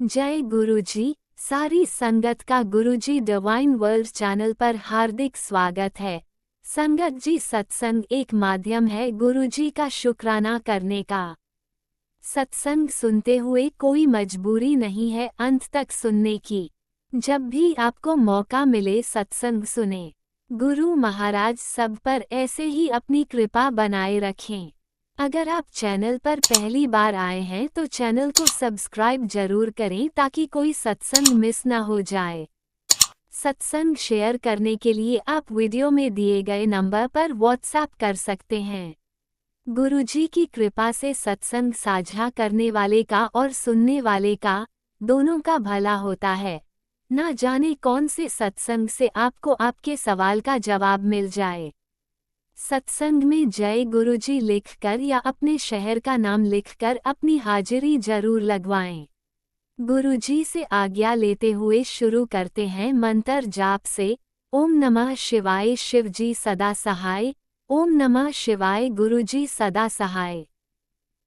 जय गुरुजी। सारी संगत का गुरुजी डिवाइन वर्ल्ड चैनल पर हार्दिक स्वागत है। संगत जी, सत्संग एक माध्यम है गुरुजी का शुक्राना करने का। सत्संग सुनते हुए कोई मजबूरी नहीं है अंत तक सुनने की। जब भी आपको मौका मिले सत्संग सुने। गुरु महाराज सब पर ऐसे ही अपनी कृपा बनाए रखें। अगर आप चैनल पर पहली बार आए हैं तो चैनल को सब्सक्राइब जरूर करें ताकि कोई सत्संग मिस ना हो जाए। सत्संग शेयर करने के लिए आप वीडियो में दिए गए नंबर पर व्हाट्सएप कर सकते हैं। गुरुजी की कृपा से सत्संग साझा करने वाले का और सुनने वाले का, दोनों का भला होता है। ना जाने कौन से सत्संग से आपको आपके सवाल का जवाब मिल जाए। सत्संग में जय गुरुजी लिखकर या अपने शहर का नाम लिखकर अपनी हाजिरी जरूर लगवाएं। गुरुजी से आज्ञा लेते हुए शुरू करते हैं मंत्र जाप से। ओम नमः शिवाय शिवजी सदा सहाय। ओम नमः शिवाय गुरुजी सदा सहाय।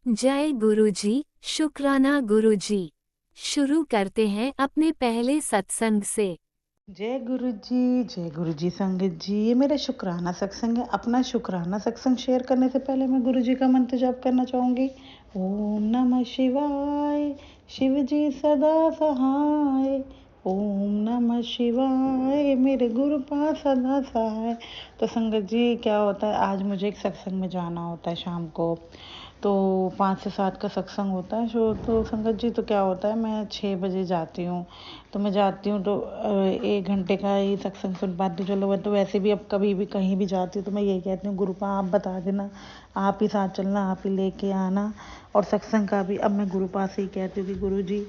जय गुरुजी, शुक्राना गुरुजी। शुरू करते हैं अपने पहले सत्संग से। जय गुरु जी संगत जी। ये मेरा शुक्राना सत्संग है। अपना शुक्राना सत्संग शेयर करने से पहले मैं गुरु जी का मंत्र जाप करना चाहूँगी। ओम नमः शिवाय, शिव जी सदा सहाय। ओम नमः शिवाय, मेरे गुरु पास सदा सहाय। तो संगत जी क्या होता है, आज मुझे एक सत्संग में जाना होता है शाम को। तो 5 से 7 का सत्संग होता है शो। तो संगत जी तो क्या होता है, मैं 6 बजे जाती हूँ। तो मैं जाती हूँ तो 1 घंटे का ही सत्संग सुन पाती हूँ। चलो, मैं तो वैसे भी अब कभी भी कहीं भी जाती हूँ तो मैं यही कहती हूँ, गुरुपा आप बता देना, आप ही साथ चलना, आप ही लेके आना। और सत्संग का भी अब मैं गुरुपा से ही कहती हूँ कि गुरु जी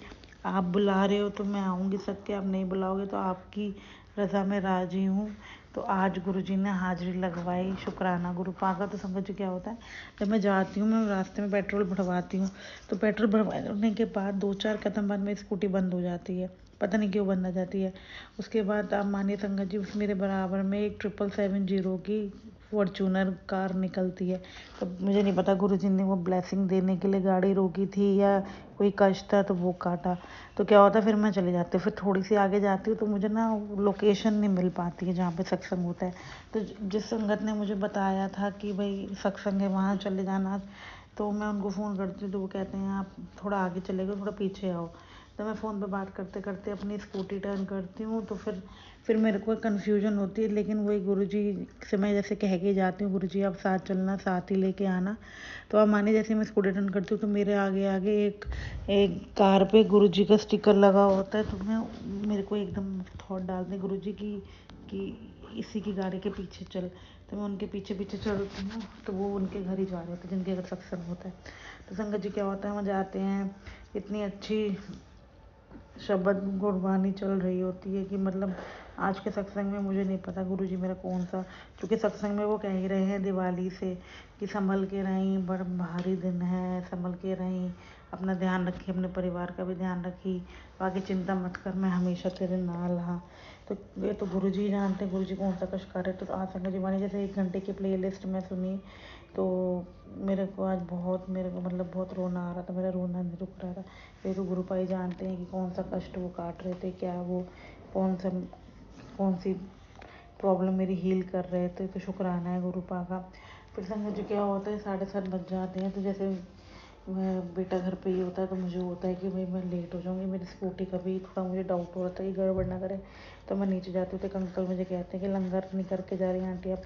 आप बुला रहे हो तो मैं आऊँगी सत्य, आप नहीं बुलाओगे तो आपकी रज़ा में राजी हूँ। तो आज गुरुजी ने हाजिरी लगवाई, शुक्राना गुरुपा का। तो संगत जी क्या होता है, जब मैं जाती हूँ, मैं रास्ते में पेट्रोल भरवाती हूँ। तो पेट्रोल भरवाने के बाद 2-4 कदम बाद मेरी स्कूटी बंद हो जाती है। पता नहीं क्यों बंद हो जाती है। उसके बाद आप मानिए संगत जी, मेरे बराबर में एक 777 की फॉर्चूनर कार निकलती है। तो मुझे नहीं पता गुरुजी ने वो ब्लेसिंग देने के लिए गाड़ी रोकी थी या कोई कष्ट था तो वो काटा। तो क्या होता है, फिर मैं चली जाती हूँ। फिर थोड़ी सी आगे जाती हूँ तो मुझे ना लोकेशन नहीं मिल पाती है जहाँ पे सत्संग होता है। तो जिस संगत ने मुझे बताया था कि भाई सत्संग है वहाँ चले जाना, तो मैं उनको फ़ोन करती हूँ तो वो कहते हैं आप थोड़ा आगे चले गए, थोड़ा पीछे आओ। तो मैं फ़ोन पे बात करते करते अपनी स्कूटी टर्न करती हूँ। तो फिर मेरे को कन्फ्यूजन होती है, लेकिन वही गुरुजी से मैं जैसे कह के जाती हूँ, गुरुजी आप साथ चलना, साथ ही लेके आना। तो आप मानिए जैसे मैं स्कूटी टर्न करती हूँ तो मेरे आगे आगे एक एक कार पे गुरुजी का स्टिकर लगा होता है। तो मेरे को एकदम थॉट डालते हैं गुरुजी कि इसी की गाड़ी के पीछे चल। तो मैं उनके पीछे पीछे चलती हूँ तो वो उनके घर ही जा रहे होते हैं जिनके घर सत्संग होता है। तो संगत जी क्या होता है, वहाँ जाते हैं, इतनी अच्छी शब्द गुरबानी चल रही होती है कि मतलब आज के सत्संग में मुझे नहीं पता गुरुजी मेरा कौन सा, क्योंकि सत्संग में वो कह ही रहे हैं दिवाली से कि संभल के रहें, बड़ा भारी दिन है, संभल के रहें, अपना ध्यान रखिए, अपने परिवार का भी ध्यान रखिए, बाकी चिंता मत कर, मैं हमेशा तेरे नाल हाँ। तो ये तो गुरुजी जानते हैं गुरुजी कौन सा कष्ट कर रहे। तो आज संगत जी मानी जैसे 1 घंटे की प्ले लिस्ट में सुनी तो मेरे को आज बहुत, मेरे को मतलब बहुत रोना आ रहा था, मेरा रोना नहीं रुक रहा था। ये तो गुरु भाई जानते हैं कि कौन सा कष्ट वो काट रहे थे, क्या वो कौन सी प्रॉब्लम मेरी हील कर रहे थे। तो शुक्राना है गुरुपा का। फिर संगत जी क्या होता है, 7:30 बज जाते हैं। तो जैसे मैं बेटा घर पे ही होता है तो मुझे होता है कि भाई मैं लेट हो जाऊँगी, मेरी स्कूटी का भी थोड़ा मुझे डाउट हो रहा था कि गड़बड़ ना करे। तो मैं नीचे जाती हूँ तो एक अंकल मुझे कहते हैं कि लंगर नहीं करके जा रही हैं आंटी आप।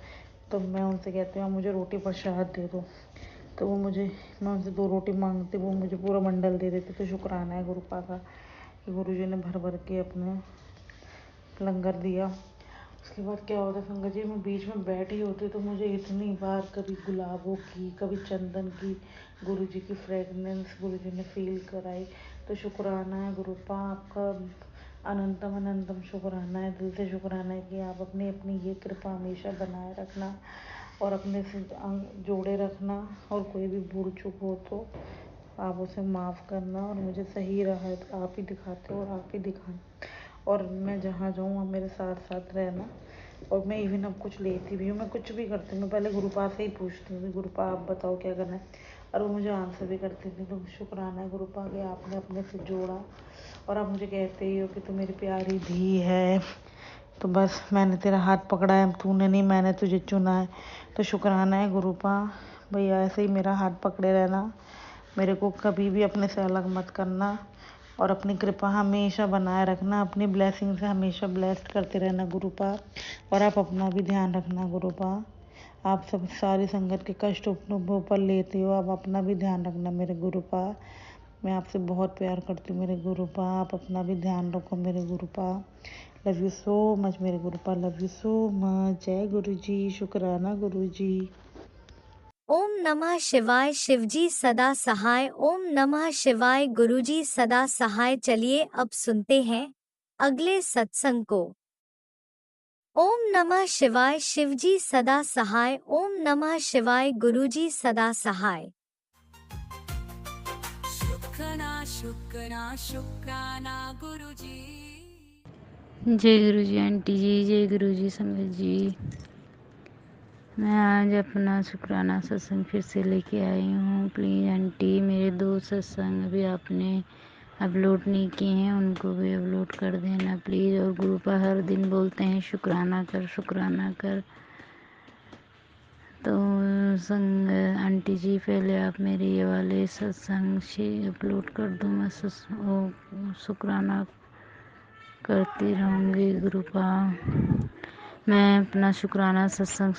तो मैं उनसे कहती हूँ आप मुझे रोटी प्रसाद दे दो। तो मैं उनसे 2 रोटी मांगती, वो मुझे पूरा बंडल दे देते। तो शुक्राना है गुरुपा का कि गुरुजी ने भर भर के अपने लंगर दिया। उसके बाद क्या होता है संगत जी, मैं बीच में बैठी होती तो मुझे इतनी बार कभी गुलाबों की, कभी चंदन की, गुरुजी की फ्रेगनेंस गुरुजी ने फील कराई। तो शुक्राना है गुरुपा आपका, अनंतम अनंतम शुक्राना है, दिल से शुक्राना है कि आप अपनी अपनी ये कृपा हमेशा बनाए रखना और अपने से जोड़े रखना। और कोई भी भूल चूक हो तो आप उसे माफ़ करना, और मुझे सही राह है तो आप ही दिखाते हो और आप ही दिखाना। और मैं जहाँ जाऊँ आप मेरे साथ साथ रहना। और मैं इवन अब कुछ लेती भी हूँ, मैं कुछ भी करती हूँ, मैं पहले गुरुपा से ही पूछती हूँ कि गुरुपा आप बताओ क्या करना है। और वो मुझे आंसर भी करती थी। तो शुक्राना है गुरुपा कि आपने अपने से जोड़ा और आप मुझे कहते ही हो कि तू मेरी प्यारी धी है। तो बस मैंने तेरा हाथ पकड़ा है, तूने नहीं, मैंने तुझे चुना है। तो शुक्राना है गुरुपा, भैया ऐसे ही मेरा हाथ पकड़े रहना, मेरे को कभी भी अपने से अलग मत करना और अपनी कृपा हमेशा बनाए रखना, अपनी ब्लेसिंग से हमेशा ब्लेस्ड करते रहना गुरुपा। और आप अपना भी ध्यान रखना गुरुपा। आप सब सारी संगत के कष्ट अपने ऊपर लेते हो, आप अपना भी ध्यान रखना मेरे गुरुपा। मैं आपसे बहुत प्यार करती हूँ मेरे गुरुपा, आप अपना भी ध्यान रखो मेरे गुरुपा। लव यू सो मच मेरे गुरुपा, लव यू सो मच। जय गुरु जी, शुक्राना गुरु जी। ओम नमः शिवाय। शिवजी सदा सहाय। ओम नमः शिवाय। गुरुजी सदा सहाय। चलिए अब सुनते हैं अगले सत्संग को। ओम नमः शिवाय। शिवजी सदा सहाय। ओम नमः शिवाय। गुरुजी सदा सहाय। शुक्राना गुरुजी। जय गुरु जी आंटी जी, जय गुरु जी संगत जी। मैं आज अपना शुक्राना सत्संग फिर से लेके आई हूँ। प्लीज़ आंटी, मेरे 2 सत्संग अभी आपने अपलोड नहीं किए हैं, उनको भी अपलोड कर देना प्लीज़। और गुरुपा हर दिन बोलते हैं शुक्राना कर, शुक्राना कर। तो संग आंटी जी, पहले आप मेरे ये वाले सत्संग से अपलोड कर दो, मैं शुक्राना करती रहूँगी गुरुपा। मैं अपना शुक्राना सत्संग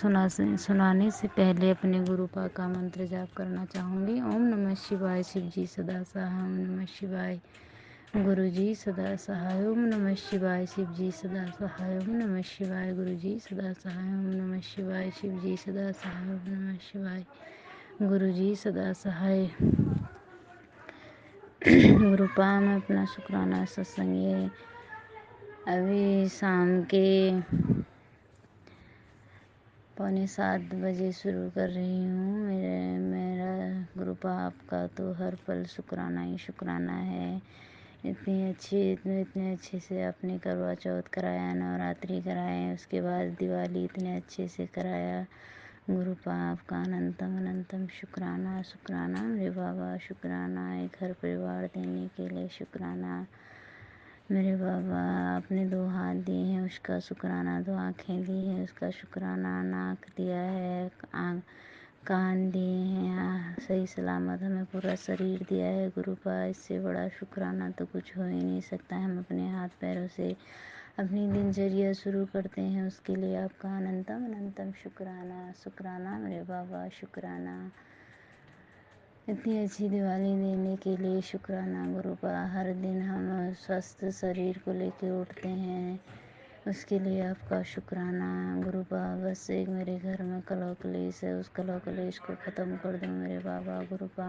सुनाने से पहले अपने गुरुपा का मंत्र जाप करना चाहूँगी। ओम नमः शिवाय। शिव जी सदा सहाय। ओम नमः शिवाय। गुरु जी सदा सहाय। ओम नमः शिवाय। शिव जी सदा सहाय। ओम नमः शिवाय। गुरु जी सदा सहाय। ओम नमः शिवाय। शिव जी सदा सहाय। ओम नमः शिवाय। गुरु जी सदा सहाय। गुरुपा, मैं अपना शुक्राना सत्संग ये अभी शाम के 6:45 शुरू कर रही हूँ। मेरा गुरुपा आपका तो हर पल शुक्राना ही शुक्राना है। इतने अच्छे से आपने करवा चौथ कराया, नवरात्रि कराए, उसके बाद दिवाली इतने अच्छे से कराया। गुरुपा आपका अनंतम अनंतम शुक्राना शुक्राना मेरे बाबा, शुक्राना एक घर परिवार देने के लिए शुक्राना मेरे बाबा। आपने 2 हाथ दिए हैं उसका शुक्राना, 2 आँखें दी हैं उसका शुक्राना, नाक दिया है, कान दिए हैं, सही सलामत हमें पूरा शरीर दिया है गुरुपा। इससे बड़ा शुक्राना तो कुछ हो ही नहीं सकता। हम अपने हाथ पैरों से अपनी दिनचर्या शुरू करते हैं, उसके लिए आपका अनंतम अनंतम शुक्राना शुक्राना मेरे बाबा, शुक्राना। इतनी अच्छी दिवाली देने के लिए शुक्राना गुरुपा। हर दिन हम स्वस्थ शरीर को लेके उठते हैं, उसके लिए आपका शुक्राना गुरुपा। बस एक मेरे घर में कलह कलेश है, उस कलह कलेश को ख़त्म कर दो मेरे बाबा गुरुपा।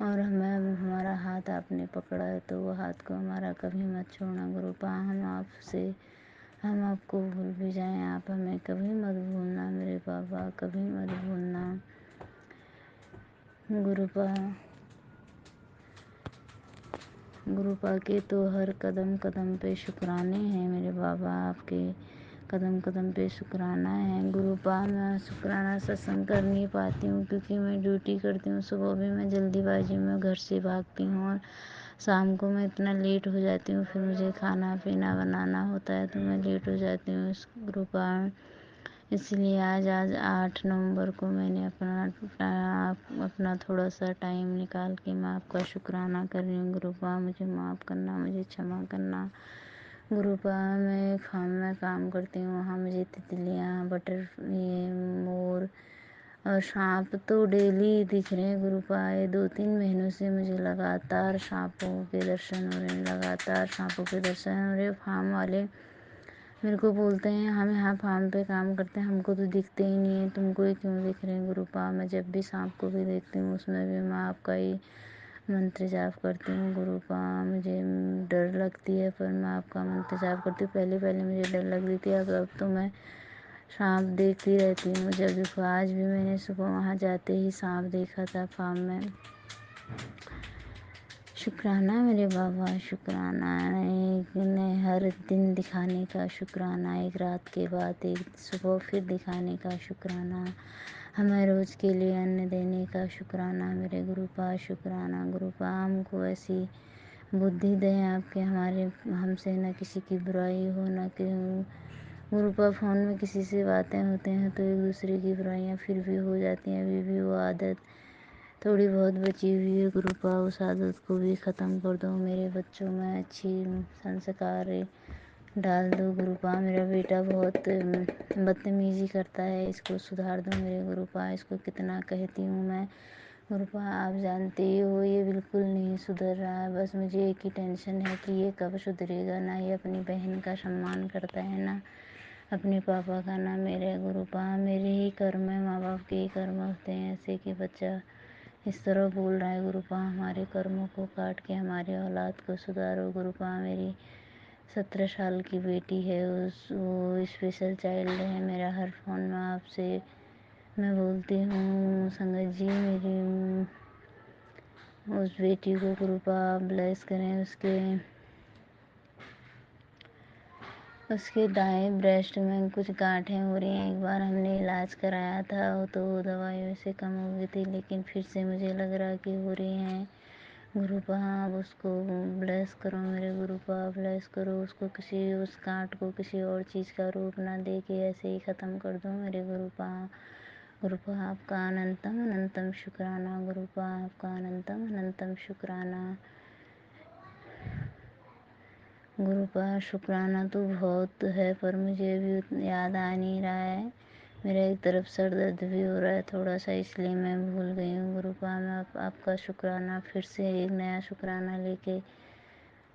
और हमें हमारा हाथ आपने पकड़ा है तो वो हाथ को हमारा कभी मत छोड़ना गुरुपा। हम आपको भूल भी जाएं, आप हमें कभी मत भूलना मेरे बाबा, कभी मत भूलना गुरुपा। गुरुपा के तो हर कदम कदम पे शुक्राने हैं मेरे बाबा, आपके कदम कदम पे शुक्राना है गुरुपा। मैं शुक्राना सत्संग कर नहीं पाती हूँ क्योंकि मैं ड्यूटी करती हूँ। सुबह भी मैं जल्दीबाजी में घर से भागती हूँ और शाम को मैं इतना लेट हो जाती हूँ, फिर मुझे खाना पीना बनाना होता है तो मैं लेट हो जाती हूँ इस गुरुपा। इसलिए आज 8 नवंबर को मैंने अपना थोड़ा सा टाइम निकाल के मैं आपका शुक्राना कर रही हूँ गुरुपा। मुझे माफ़ करना, मुझे क्षमा करना गुरुपा। मैं फार्म में काम करती हूँ, वहाँ मुझे तितलियाँ, ये मोर और सांप तो डेली दिख रहे हैं गुरुपा। ये 2-3 महीनों से मुझे लगातार सांपों के दर्शन हो रहे हैं, लगातार सांपों के दर्शन हो रहे हैं। फार्म वाले मेरे को बोलते हैं हम यहाँ फार्म पे काम करते हैं, हमको तो दिखते ही नहीं है, तुमको ही क्यों दिख रहे हैं गुरुपा। मैं जब भी सांप को भी देखती हूँ उसमें भी मैं आपका ही मंत्र जाप करती हूँ गुरुपा। मुझे डर लगती है पर मैं आपका मंत्र जाप करती हूँ। पहले पहले मुझे डर लगती थी, अब तो मैं सांप देखती रहती हूँ। जब देखो आज भी मैंने सुबह वहाँ जाते ही सांप देखा था फार्म में। शुक्राना मेरे बाबा, शुक्राना एक ने हर दिन दिखाने का शुक्राना, एक रात के बाद एक सुबह फिर दिखाने का शुक्राना। हमें रोज़ के लिए अन्न देने का शुक्राना मेरे गुरुपा, शुक्राना गुरुपा। हमको ऐसी बुद्धि दें आपके, हमारे हमसे न किसी की बुराई हो, न कि गुरुपा फ़ोन में किसी से बातें होते हैं तो एक दूसरे की बुराइयाँ फिर भी हो जाती हैं। अभी भी वो आदत थोड़ी बहुत बची हुई है गुरुपा, उस आदत को भी ख़त्म कर दो। मेरे बच्चों में अच्छी संस्कार डाल दो गुरुपा। मेरा बेटा बहुत बदतमीज़ी करता है, इसको सुधार दो मेरे गुरुपा। इसको कितना कहती हूँ मैं गुरुपा, आप जानते ही हो ये बिल्कुल नहीं सुधर रहा है। बस मुझे एक ही टेंशन है कि ये कब सुधरेगा। ना ये अपनी बहन का सम्मान करता है, ना अपने पापा का, ना मेरे गुरुपा। मेरे ही कर्म है, माँ बाप के ही कर्म होते हैं ऐसे कि बच्चा इस तरह बोल रहा है गुरुपा। हमारे कर्मों को काट के हमारे औलाद को सुधारो गुरुपा। मेरी 17 साल की बेटी है, वो स्पेशल चाइल्ड है मेरा। हर फ़ोन में आपसे मैं बोलती हूँ संगत जी, मेरी उस बेटी को गुरुपा ब्लेस करें। उसके दाएं ब्रेस्ट में कुछ गांठें हो रही हैं। एक बार हमने इलाज कराया था तो दवाइयों से कम हो गई थी, लेकिन फिर से मुझे लग रहा कि हो रही हैं गुरुपा। आप उसको ब्लेस करो मेरे गुरुपा, ब्लेस करो उसको, किसी उस गांठ को किसी और चीज़ का रूप ना दे के ऐसे ही ख़त्म कर दो मेरे गुरुपा। गुरुपा आपका अनंतम अनंतम शुक्राना गुरुपा, आपका अनंतम अनंतम शुक्राना गुरुपा। शुक्राना तो बहुत है पर मुझे अभी याद आ नहीं रहा है। मेरा एक तरफ सर दर्द भी हो रहा है थोड़ा सा, इसलिए मैं भूल गई हूँ गुरुपा। मैं आपका शुक्राना फिर से एक नया शुक्राना लेके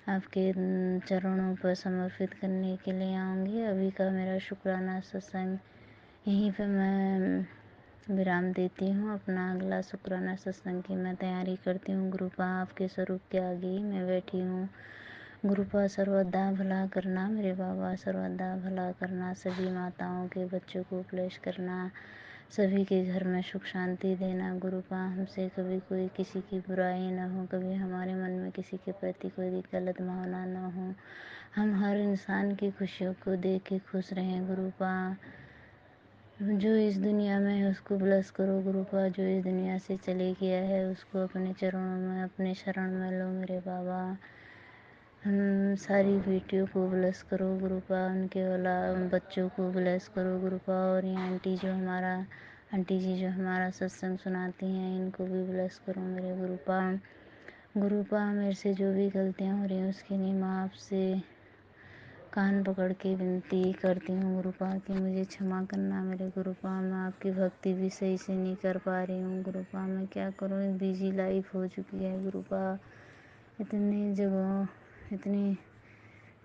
आपके चरणों पर समर्पित करने के लिए आऊँगी। अभी का मेरा शुक्राना सत्संग यहीं पे मैं विराम देती हूँ। अपना अगला शुक्राना सत्संग की मैं तैयारी करती हूँ गुरुपा। आपके स्वरूप के आगे ही मैं बैठी हूँ गुरुपा। सर्वदा भला करना मेरे बाबा, सर्वदा भला करना। सभी माताओं के बच्चों को ब्लेस करना, सभी के घर में सुख शांति देना गुरुपा। हमसे कभी कोई किसी की बुराई ना हो, कभी हमारे मन में किसी के प्रति कोई गलत भावना ना हो। हम हर इंसान की खुशियों को देख के खुश रहें गुरुपा। जो इस दुनिया में है उसको ब्लेस करो गुरुपा, जो इस दुनिया से चले गया है उसको अपने चरणों में, अपने शरण में लो मेरे बाबा। हम सारी बेटियों को ब्लेस करो गुरुपा, उनके बच्चों को ब्लेस करो गुरुपा। और ये आंटी जी जो हमारा सत्संग सुनाती हैं, इनको भी ब्लेस करो मेरे गुरुपा। गुरुपा मेरे से जो भी गलतियाँ हो रही हैं उसके लिए मैं आपसे कान पकड़ के विनती करती हूँ गुरुपा कि मुझे क्षमा करना मेरे गुरुपा। मैं आपकी भक्ति भी सही से नहीं कर पा रही हूँ गुरुपा। मैं क्या करूँ, एक बिजी लाइफ हो चुकी है गुरुपा। इतनी जगह इतनी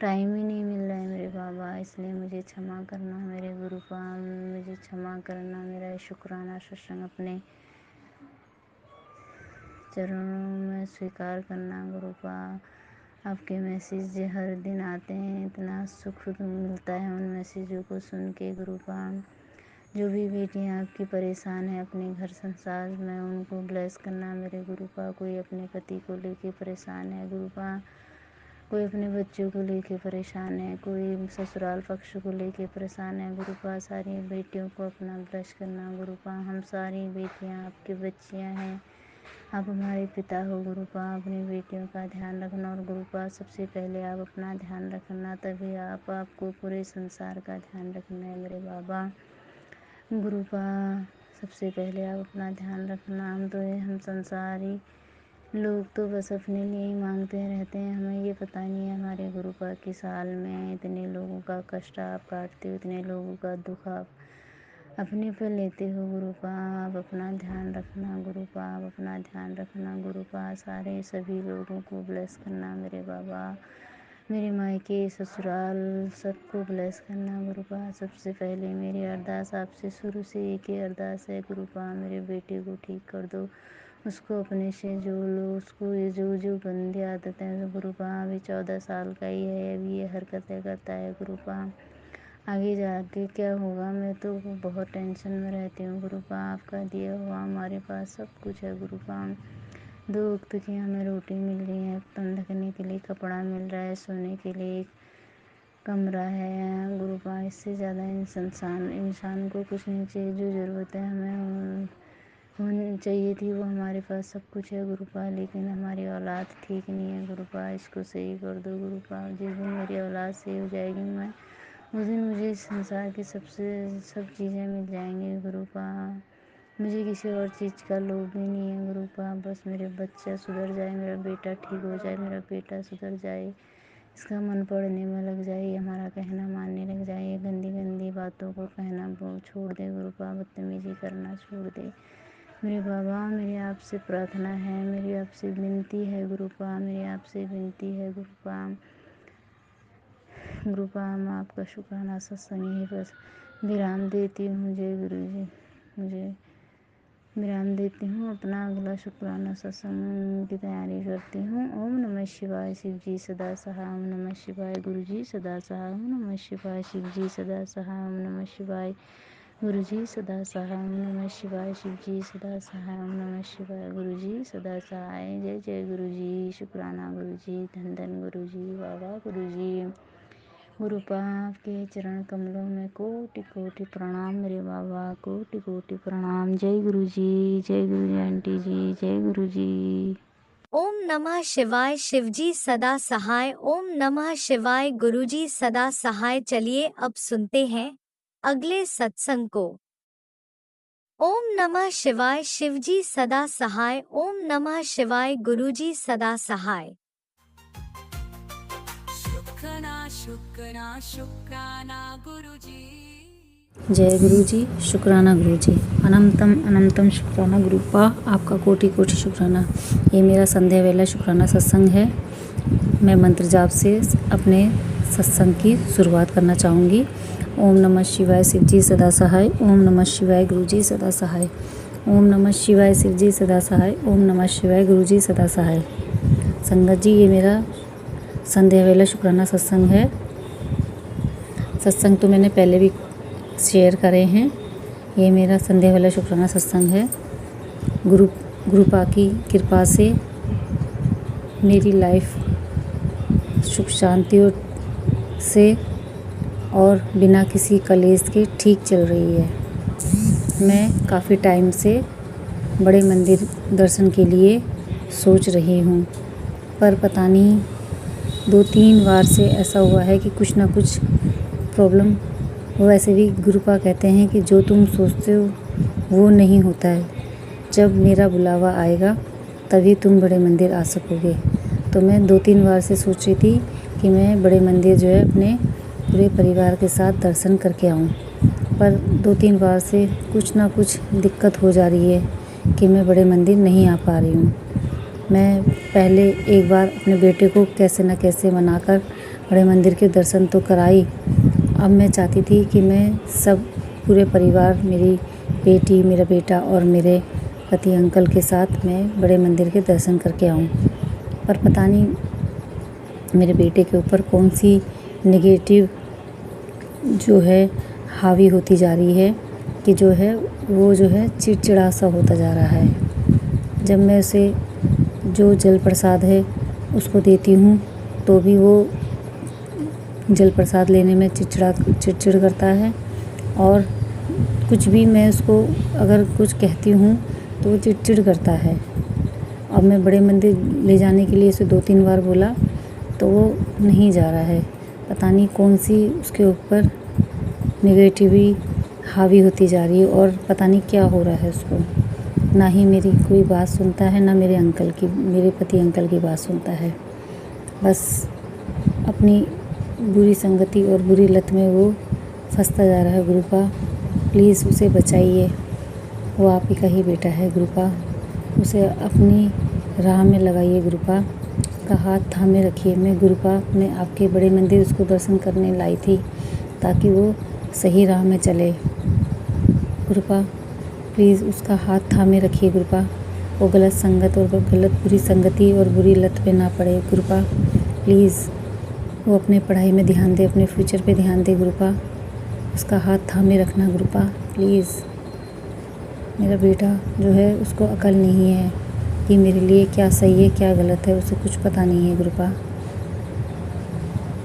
टाइम ही नहीं मिल रहा है मेरे बाबा, इसलिए मुझे क्षमा करना मेरे गुरुपा। मुझे क्षमा करना। मेरा शुक्राना सत्संग अपने चरणों में स्वीकार करना गुरुपा। आपके मैसेज हर दिन आते हैं, इतना सुख मिलता है उन मैसेजों को सुन के गुरुपा। जो भी बेटियां आपकी परेशान है अपने घर संसार में, उनको ब्लेस करना मेरे गुरुपा। कोई अपने पति को लेके परेशान है गुरुपा, कोई अपने बच्चों को लेके परेशान है, कोई ससुराल पक्ष को लेके परेशान है गुरुपा। सारी बेटियों को अपना ब्लेस करना गुरुपा। हम सारी बेटियां आपकी बच्चियां हैं, आप हमारे पिता हो गुरुपा। अपनी बेटियों का ध्यान रखना और गुरुपा सबसे पहले आप अपना ध्यान रखना, तभी आपको पूरे संसार का ध्यान रखना है मेरे बाबा। गुरुपा सबसे पहले आप अपना ध्यान रखना। हम संसारी लोग तो बस अपने लिए ही मांगते रहते हैं, हमें ये पता नहीं है हमारे गुरुपा की साल में इतने लोगों का कष्ट आप काटते हो, इतने लोगों का दुख आप अपने पर लेते हो गुरुपा। आप अपना ध्यान रखना गुरुपा, आप अपना ध्यान रखना गुरुपा। सारे सभी लोगों को ब्लेस करना मेरे बाबा। मेरे मायके ससुराल सबको ब्लेस करना गुरुपा। सबसे पहले मेरी अरदास आपसे शुरू से एक ही अरदास है गुरुपा, मेरे बेटे को ठीक कर दो, उसको अपने से जोड़ लो। उसको ये जो गंदी आदतें हैं गुरुपा, अभी 14 साल का ही है, अभी ये हरकतें करता है गुरुपा। आगे जाके क्या होगा, मैं तो बहुत टेंशन में रहती हूँ गुरुपा। आपका दिया हुआ हमारे पास सब कुछ है गुरुपा। 2 वक्त की हमें रोटी मिल रही है, तन ढकने के लिए कपड़ा मिल रहा है, सोने के लिए कमरा है गुरुपा, इससे ज़्यादा इंसान को कुछ नहीं चाहिए। जो ज़रूरत है हमें होनी चाहिए थी वो हमारे पास सब कुछ है गुरुपा, लेकिन हमारी औलाद ठीक नहीं है गुरुपा, इसको सही कर दो गुरुपा। जिस दिन मेरी औलाद सही हो जाएगी मैं उस दिन मुझे इस संसार की सब चीज़ें मिल जाएंगी गुरुपा। मुझे किसी और चीज़ का लोभ भी नहीं है गुरुपा, बस मेरे बच्चा सुधर जाए, मेरा बेटा ठीक हो जाए, मेरा बेटा सुधर जाए, इसका मन पढ़ने में लग जाए, ये हमारा कहना मानने लग जाए, ये गंदी गंदी बातों को कहना वो छोड़ दे गुरुपा, बदतमीजी करना छोड़ दे। मेरे बाबा, मेरी आपसे प्रार्थना है, मेरी आपसे विनती है गुरुपा, मेरी आपसे विनती है गुरुपा। गुरुपा मैं आपका शुक्राना सत्संग ही बस विराम देती हूँ। जय गुरु जी। मुझे विराम देती हूँ, अपना अगला शुक्राना सत्संग की तैयारी करती हूँ। ओम नमः शिवाय, शिव जी सदा सहाय। ओम नमः शिवाय, गुरु जी सदा सहाय। ओम नमः शिवाय, शिव जी सदा सहाय। ओम नमः शिवाय, गुरु जी सदा सहाय। ओम नमः शिवाय, शिव जी सदा सहाय। ओम नमः शिवाय, गुरु जी सदा सहाय। जय जय गुरु जी, शुक्राना गुरु जी, धन धन गुरु जी, बाबा गुरु जी। गुरुपा आपके चरण कमलों में कोटि कोटि प्रणाम मेरे बाबा, कोटि कोटि प्रणाम। जय गुरु जी आंटी जी, जय गुरु जी। ओम नमः शिवाय, शिवजी सदा सहाय। ओम नमः शिवाय, गुरुजी सदा सहाय। चलिए अब सुनते हैं अगले सत्संग को। ओम नमः शिवाय, शिवजी सदा सहाय। ओम नमः शिवाय, गुरुजी सदा सहाय। शुक्राना गुरुजी। जय गुरु जी, शुक्राना गुरु जी। अनंतम अनंतम शुक्राना गुरुपा, आपका कोटि कोटि शुक्राना। ये मेरा संध्या वेला शुक्राना सत्संग है। मैं मंत्र जाप से अपने सत्संग की शुरुआत करना चाहूँगी। ओम नमः शिवाय, शिव जी सदा सहाय। ओम नमः शिवाय, गुरु जी सदा सहाय। ओम नमः शिवाय, शिव जी सदा सहाय। ओम नमः शिवाय, गुरु जी सदा सहाय। संगत जी, ये मेरा संध्या वेला शुक्राना सत्संग है। सत्संग तो मैंने पहले भी शेयर करे हैं। ये मेरा संध्या वाला शुक्राना सत्संग है। गुरुपा की कृपा से मेरी लाइफ सुख शांति से और बिना किसी कलेश के ठीक चल रही है। मैं काफ़ी टाइम से बड़े मंदिर दर्शन के लिए सोच रही हूँ, पर पता नहीं 2-3 बार से ऐसा हुआ है कि कुछ ना कुछ प्रॉब्लम। वैसे भी गुरुपा कहते हैं कि जो तुम सोचते हो वो नहीं होता है, जब मेरा बुलावा आएगा तभी तुम बड़े मंदिर आ सकोगे। तो मैं 2-3 बार से सोच रही थी कि मैं बड़े मंदिर जो है अपने पूरे परिवार के साथ दर्शन करके आऊँ, पर 2-3 बार से कुछ ना कुछ दिक्कत हो जा रही है कि मैं बड़े मंदिर नहीं आ पा रही हूँ। मैं पहले एक बार अपने बेटे को कैसे न कैसे मनाकर बड़े मंदिर के दर्शन तो कराई। अब मैं चाहती थी कि मैं सब पूरे परिवार, मेरी बेटी, मेरा बेटा और मेरे पति अंकल के साथ मैं बड़े मंदिर के दर्शन करके आऊँ, पर पता नहीं मेरे बेटे के ऊपर कौन सी नेगेटिव जो है हावी होती जा रही है कि जो है वो जो है चिड़चिड़ा सा होता जा रहा है। जब मैं उसे जो जल प्रसाद है उसको देती हूँ तो भी वो जल प्रसाद लेने में चिड़चिड़ करता है, और कुछ भी मैं उसको अगर कुछ कहती हूँ तो वो चिड़चिड़ करता है। अब मैं बड़े मंदिर ले जाने के लिए उसे 2-3 बार बोला तो वो नहीं जा रहा है। पता नहीं कौन सी उसके ऊपर नेगेटिविटी हावी होती जा रही है और पता नहीं क्या हो रहा है उसको। ना ही मेरी कोई बात सुनता है, ना मेरे पति अंकल की बात सुनता है। बस अपनी बुरी संगति और बुरी लत में वो फंसता जा रहा है। गुरुपा प्लीज़ उसे बचाइए, वो आप ही का ही बेटा है। गुरुपा उसे अपनी राह में लगाइए, गुरुपा का हाथ थामे रखिए। मैं आपके बड़े मंदिर उसको दर्शन करने लाई थी ताकि वो सही राह में चले। गुरुपा प्लीज़ उसका हाथ थामे रखिए। गुरुपा वो गलत संगत और बुरी संगति और बुरी लत पे ना पड़े। गुरुपा प्लीज़ वो अपने पढ़ाई में ध्यान दे, अपने फ्यूचर पे ध्यान दे। गुरुपा उसका हाथ थामे रखना गुरुपा प्लीज़। मेरा बेटा जो है उसको अकल नहीं है कि मेरे लिए क्या सही है क्या गलत है, उसे कुछ पता नहीं है। गुरुपा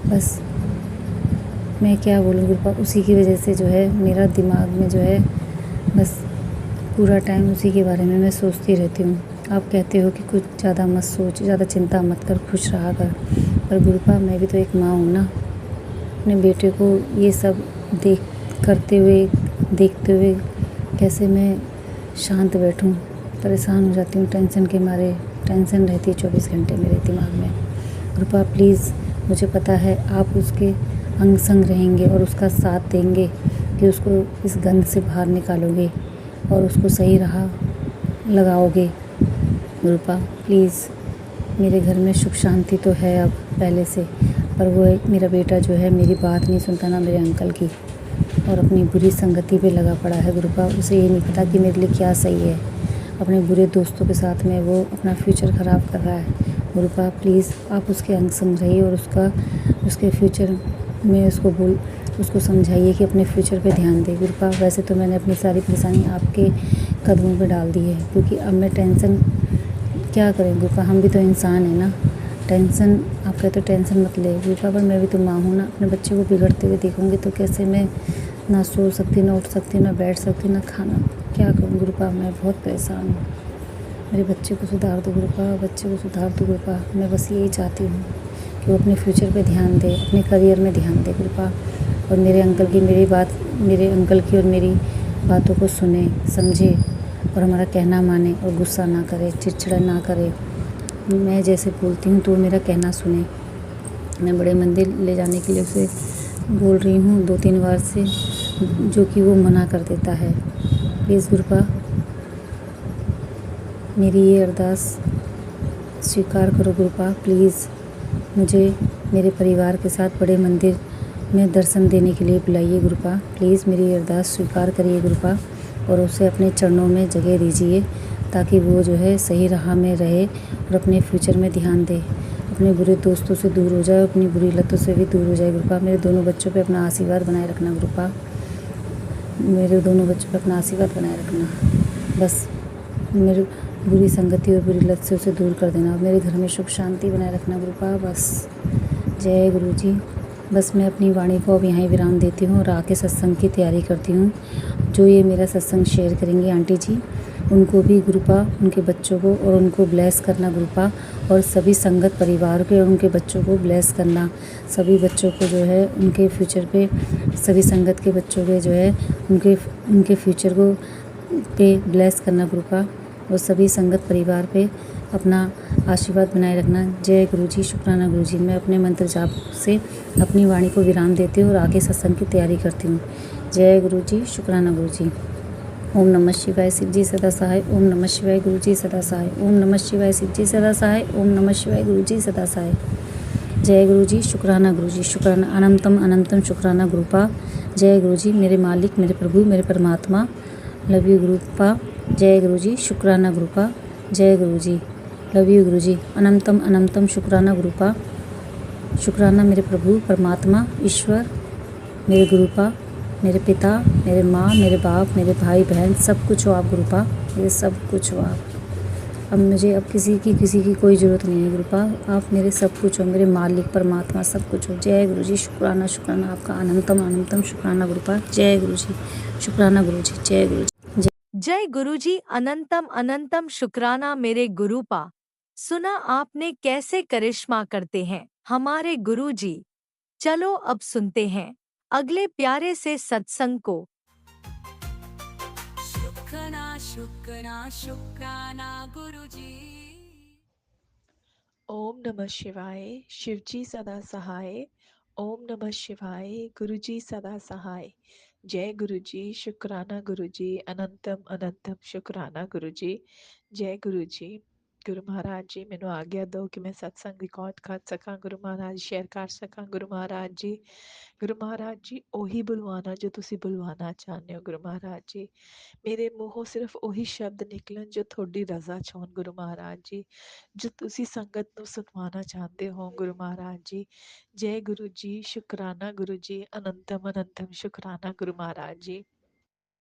बस मैं क्या बोलूँ गुरुपा, उसी की वजह से जो है मेरा दिमाग में जो है बस पूरा टाइम उसी के बारे में मैं सोचती रहती हूँ। आप कहते हो कि कुछ ज़्यादा मत सोच, ज़्यादा चिंता मत कर, खुश रहा कर, पर गुरुपा मैं भी तो एक माँ हूँ ना। अपने बेटे को ये सब देखते हुए कैसे मैं शांत बैठूं। परेशान हो जाती हूँ टेंशन के मारे। टेंशन रहती है 24 घंटे मेरे दिमाग में। कृपा प्लीज़, मुझे पता है आप उसके अंग संग रहेंगे और उसका साथ देंगे कि उसको इस गंध से बाहर निकालोगे और उसको सही राह लगाओगे। कृपा प्लीज़, मेरे घर में सुख शांति तो है अब पहले से, पर वो मेरा बेटा जो है मेरी बात नहीं सुनता ना मेरे अंकल की, और अपनी बुरी संगति पे लगा पड़ा है। गुरुपा उसे ये नहीं पता कि मेरे लिए क्या सही है। अपने बुरे दोस्तों के साथ में वो अपना फ्यूचर ख़राब कर रहा है। गुरुपा प्लीज़ आप उसके अंग संग रहिए और उसके फ्यूचर में उसको समझाइए कि अपने फ्यूचर पे ध्यान दे। गुरुपा वैसे तो मैंने अपनी सारी परेशानी आपके कदमों पे डाल दी है, क्योंकि अब मैं टेंशन क्या करें गुरुपा, हम भी तो इंसान हैं ना। टेंशन आप कहते हो टेंशन मत ले गुरुपा, पर मैं भी तो माँ हूँ ना। अपने बच्चे को बिगड़ते हुए देखूँगी तो कैसे मैं ना सो सकती, ना उठ सकती, ना बैठ सकती, ना खाना, क्या करूँ गुरुपा, मैं बहुत परेशान हूँ। मेरे बच्चे को सुधार दो गुरुपा, बच्चे को सुधार दो गुरुपा। मैं बस यही चाहती हूँ कि वो अपने फ्यूचर पे ध्यान दे, अपने करियर में ध्यान दे गुरुपा, और मेरे अंकल की और मेरी बातों को सुने, समझे और हमारा कहना माने और गुस्सा ना करे, चिड़चिड़ा ना करे। मैं जैसे बोलती हूँ तो वो मेरा कहना सुने। मैं बड़े मंदिर ले जाने के लिए उसे बोल रही हूँ 2-3 बार से, जो कि वो मना कर देता है। प्लीज़ गुरुपा, मेरी ये अरदास स्वीकार करो गुरुपा। प्लीज़ मुझे मेरे परिवार के साथ बड़े मंदिर में दर्शन देने के लिए बुलाइए गुरुपा। प्लीज़ मेरी अरदास स्वीकार करिए गुरुपा, और उसे अपने चरणों में जगह दीजिए ताकि वो जो है सही राह में रहे और अपने फ्यूचर में ध्यान दे, अपने बुरे दोस्तों से दूर हो जाए, अपनी बुरी लतों से भी दूर हो जाए गुरुपा। मेरे दोनों बच्चों पे अपना आशीर्वाद बनाए रखना गुरुपा, मेरे दोनों बच्चों पे अपना आशीर्वाद बनाए रखना। बस मेरी बुरी संगति और बुरी लत से उसे दूर कर देना, मेरे घर में सुख शांति बनाए रखना गुरुपा। बस जय गुरु जी। बस मैं अपनी वाणी को अब यहीं विराम देती हूँ और आके सत्संग की तैयारी करती हूँ। जो ये मेरा सत्संग शेयर करेंगी आंटी जी, उनको भी गुरुपा, उनके बच्चों को और उनको ब्लेस करना गुरुपा, और सभी संगत परिवार के और उनके बच्चों को ब्लेस करना। सभी बच्चों को जो है उनके फ्यूचर पे, सभी संगत के बच्चों के जो है उनके फ्यूचर को पे ब्लेस करना गुरुपा, और सभी संगत परिवार पे अपना आशीर्वाद बनाए रखना। जय गुरु जी, शुक्राना गुरु जी। मैं अपने मंत्र जाप से अपनी वाणी को विराम देती हूँ और आगे सत्संग की तैयारी करती हूँ। जय गुरु जी, शुक्राना गुरु जी। ओम नमः शिवाय, शिव जी सदा सहाय। ओम नमः शिवाय, गुरु जी सदा सहाय। ओम नमः शिवाय, शिव जी सदा सहाय। ओम नमः शिवाय, गुरु जी सदा सहाय। जय गुरु जी, शुक्राना गुरु जी, शुक्राना अनंतम अनंतम शुक्राना गुरुपा। जय गुरु जी, मेरे मालिक, मेरे प्रभु, मेरे परमात्मा, लव यू गुरुपा। जय गुरु जी, शुक्राना गुरुपा। जय गुरु जी, लव यू गुरु जी। अनंतम अनंतम शुक्राना गुरुपा। शुक्राना मेरे प्रभु परमात्मा ईश्वर, मेरे गुरुपा, मेरे पिता, मेरे माँ, मेरे बाप, मेरे भाई बहन, सब कुछ हो आप गुरुपा, मेरे सब कुछ हो आप। अब मुझे अब किसी की कोई ज़रूरत नहीं है गुरुपा, आप मेरे सब कुछ हो, मेरे मालिक परमात्मा सब कुछ हो। जय गुरु जी, शुक्राना शुक्राना आपका अनंतम अनंतम शुक्राना गुरुपा। जय गुरु जी, शुक्राना गुरु जी, जय गुरु जी। जय गुरुजी, अनंतम अनंतम शुक्राना मेरे गुरुपा। सुना आपने कैसे करिश्मा करते हैं हमारे गुरुजी। चलो अब सुनते हैं अगले प्यारे से सत्संग को। शुक्राना शुक्राना शुक्राना गुरुजी। ओम नमः शिवाय, शिवजी सदा सहाय। ओम नमः शिवाय, गुरुजी सदा सहाय। जय गुरुजी, शुक्राना गुरुजी, अनंतम अनंतम शुक्राना गुरुजी। जय गुरुजी। गुरु महाराज जी, मैनू आज्ञा दो कि मैं सत्संग रिकॉर्ड कर सकां। गुरु महाराज शेयर कर सकां। गुरु महाराज जी ओही बुलवाना जो तुसी बुलवाना चाहते हो। गुरु महाराज जी, मेरे मूँहों सिर्फ ਉਹੀ ਸ਼ਬਦ ਨਿਕਲਣ ਜੋ ਤੁਹਾਡੀ ਰਜ਼ਾ 'ਚ ਹੋਣ ਗੁਰੂ ਮਹਾਰਾਜ ਜੀ, ਜੋ ਤੁਸੀਂ ਸੰਗਤ ਨੂੰ ਸੁਣਵਾਉਣਾ ਚਾਹੁੰਦੇ ਹੋ ਗੁਰੂ ਮਹਾਰਾਜ ਜੀ। ਜੈ ਗੁਰੂ ਜੀ, ਸ਼ੁਕਰਾਨਾ ਗੁਰੂ ਜੀ, ਅਨੰਤਮ ਅਨੰਤਮ ਸ਼ੁਕਰਾਨਾ ਗੁਰੂ ਮਹਾਰਾਜ ਜੀ।